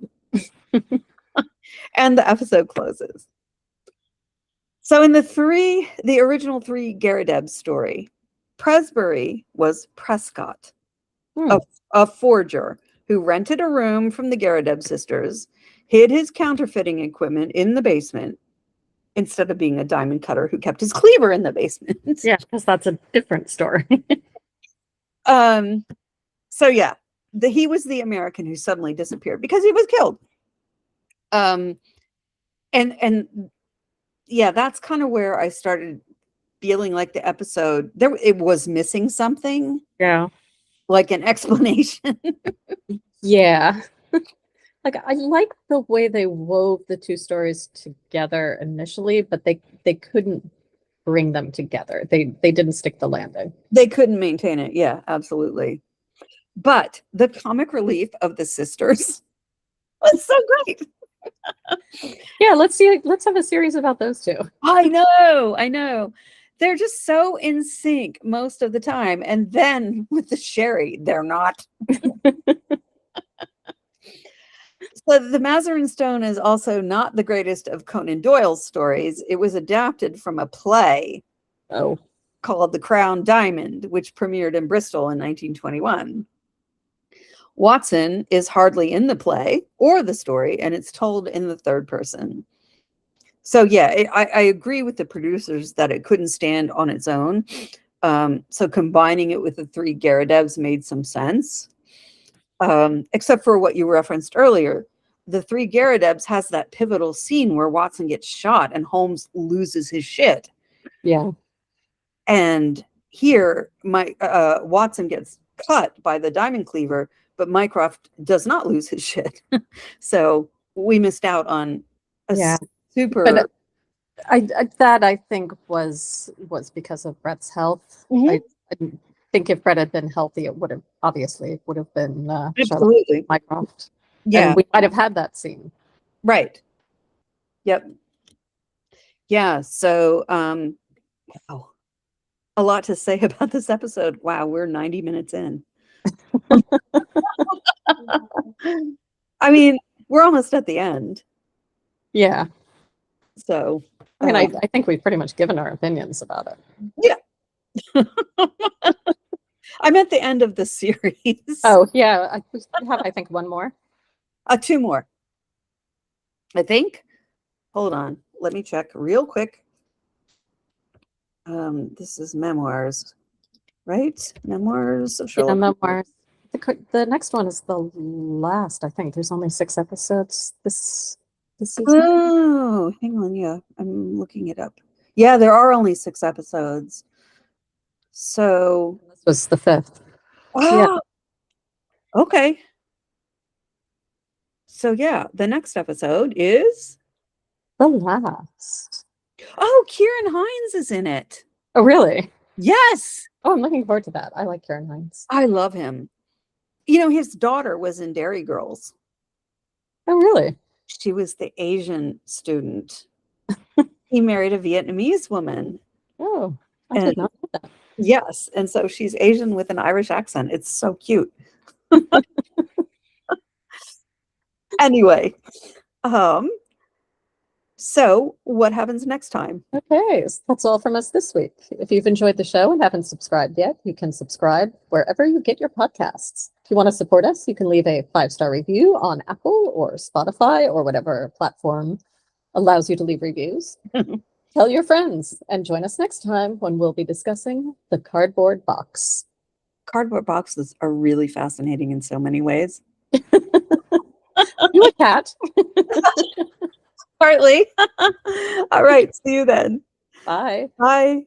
And the episode closes. So in the original Three Garridebs story, Presbury was Prescott, a forger who rented a room from the Garrideb sisters, hid his counterfeiting equipment in the basement, instead of being a diamond cutter who kept his cleaver in the basement. Yeah, because that's a different story. So yeah, he was the American who suddenly disappeared because he was killed. And yeah, that's kind of where I started feeling like the episode it was missing something. Yeah. Like an explanation. Yeah. Like, I like the way they wove the two stories together initially, but they couldn't bring them together. They didn't stick the landing. They couldn't maintain it. Yeah, absolutely. But the comic relief of the sisters was so great. Yeah, let's have a series about those two. I know. They're just so in sync most of the time. And then with the Sherry, they're not. So the Mazarin Stone is also not the greatest of Conan Doyle's stories. It was adapted from a play called The Crown Diamond, which premiered in Bristol in 1921. Watson is hardly in the play or the story, and it's told in the third person. So yeah, I agree with the producers that it couldn't stand on its own. So combining it with the Three Garridebs made some sense. Except for what you referenced earlier. The Three Garridebs has that pivotal scene where Watson gets shot and Holmes loses his shit. Yeah. And here, Watson gets cut by the diamond cleaver, but Mycroft does not lose his shit. So we missed out on a super. But I think was because of Brett's health. Mm-hmm. I think if Brett had been healthy, it would have been absolutely Mycroft. Yeah, and we might have had that scene. Right. Yep. Yeah. So, a lot to say about this episode. Wow, we're 90 minutes in. I mean, we're almost at the end. Yeah. So, I mean, I think we've pretty much given our opinions about it. yeah. I'm at the end of the series. Oh, yeah. We have, I think, one more. Two more. I think. Hold on. Let me check real quick. This is memoirs, right? Memoirs of Yeah, Sherlock. memoirs. The next one is the last, I think. There's only 6 episodes this season. Oh, hang on. Yeah, I'm looking it up. Yeah, there are only 6 episodes. So This was the 5th. yeah. Okay. So yeah, the next episode is The last. oh, Kieran Hines is in it. Oh, really? Yes. Oh, I'm looking forward to that. I like Kieran Hines. I love him. You know, his daughter was in Dairy Girls. Oh, really? She was the Asian student. He married a Vietnamese woman. Oh, I did not know that. Yes, and so she's Asian with an Irish accent. It's so cute. Anyway, so what happens next time? Okay, so that's all from us this week. If you've enjoyed the show and haven't subscribed yet, you can subscribe wherever you get your podcasts. If you want to support us, you can leave a 5-star review on Apple or Spotify or whatever platform allows you to leave reviews. Tell your friends and join us next time when we'll be discussing the cardboard box. Cardboard boxes are really fascinating in so many ways. You a cat? Partly. All right. See you then. Bye. Bye.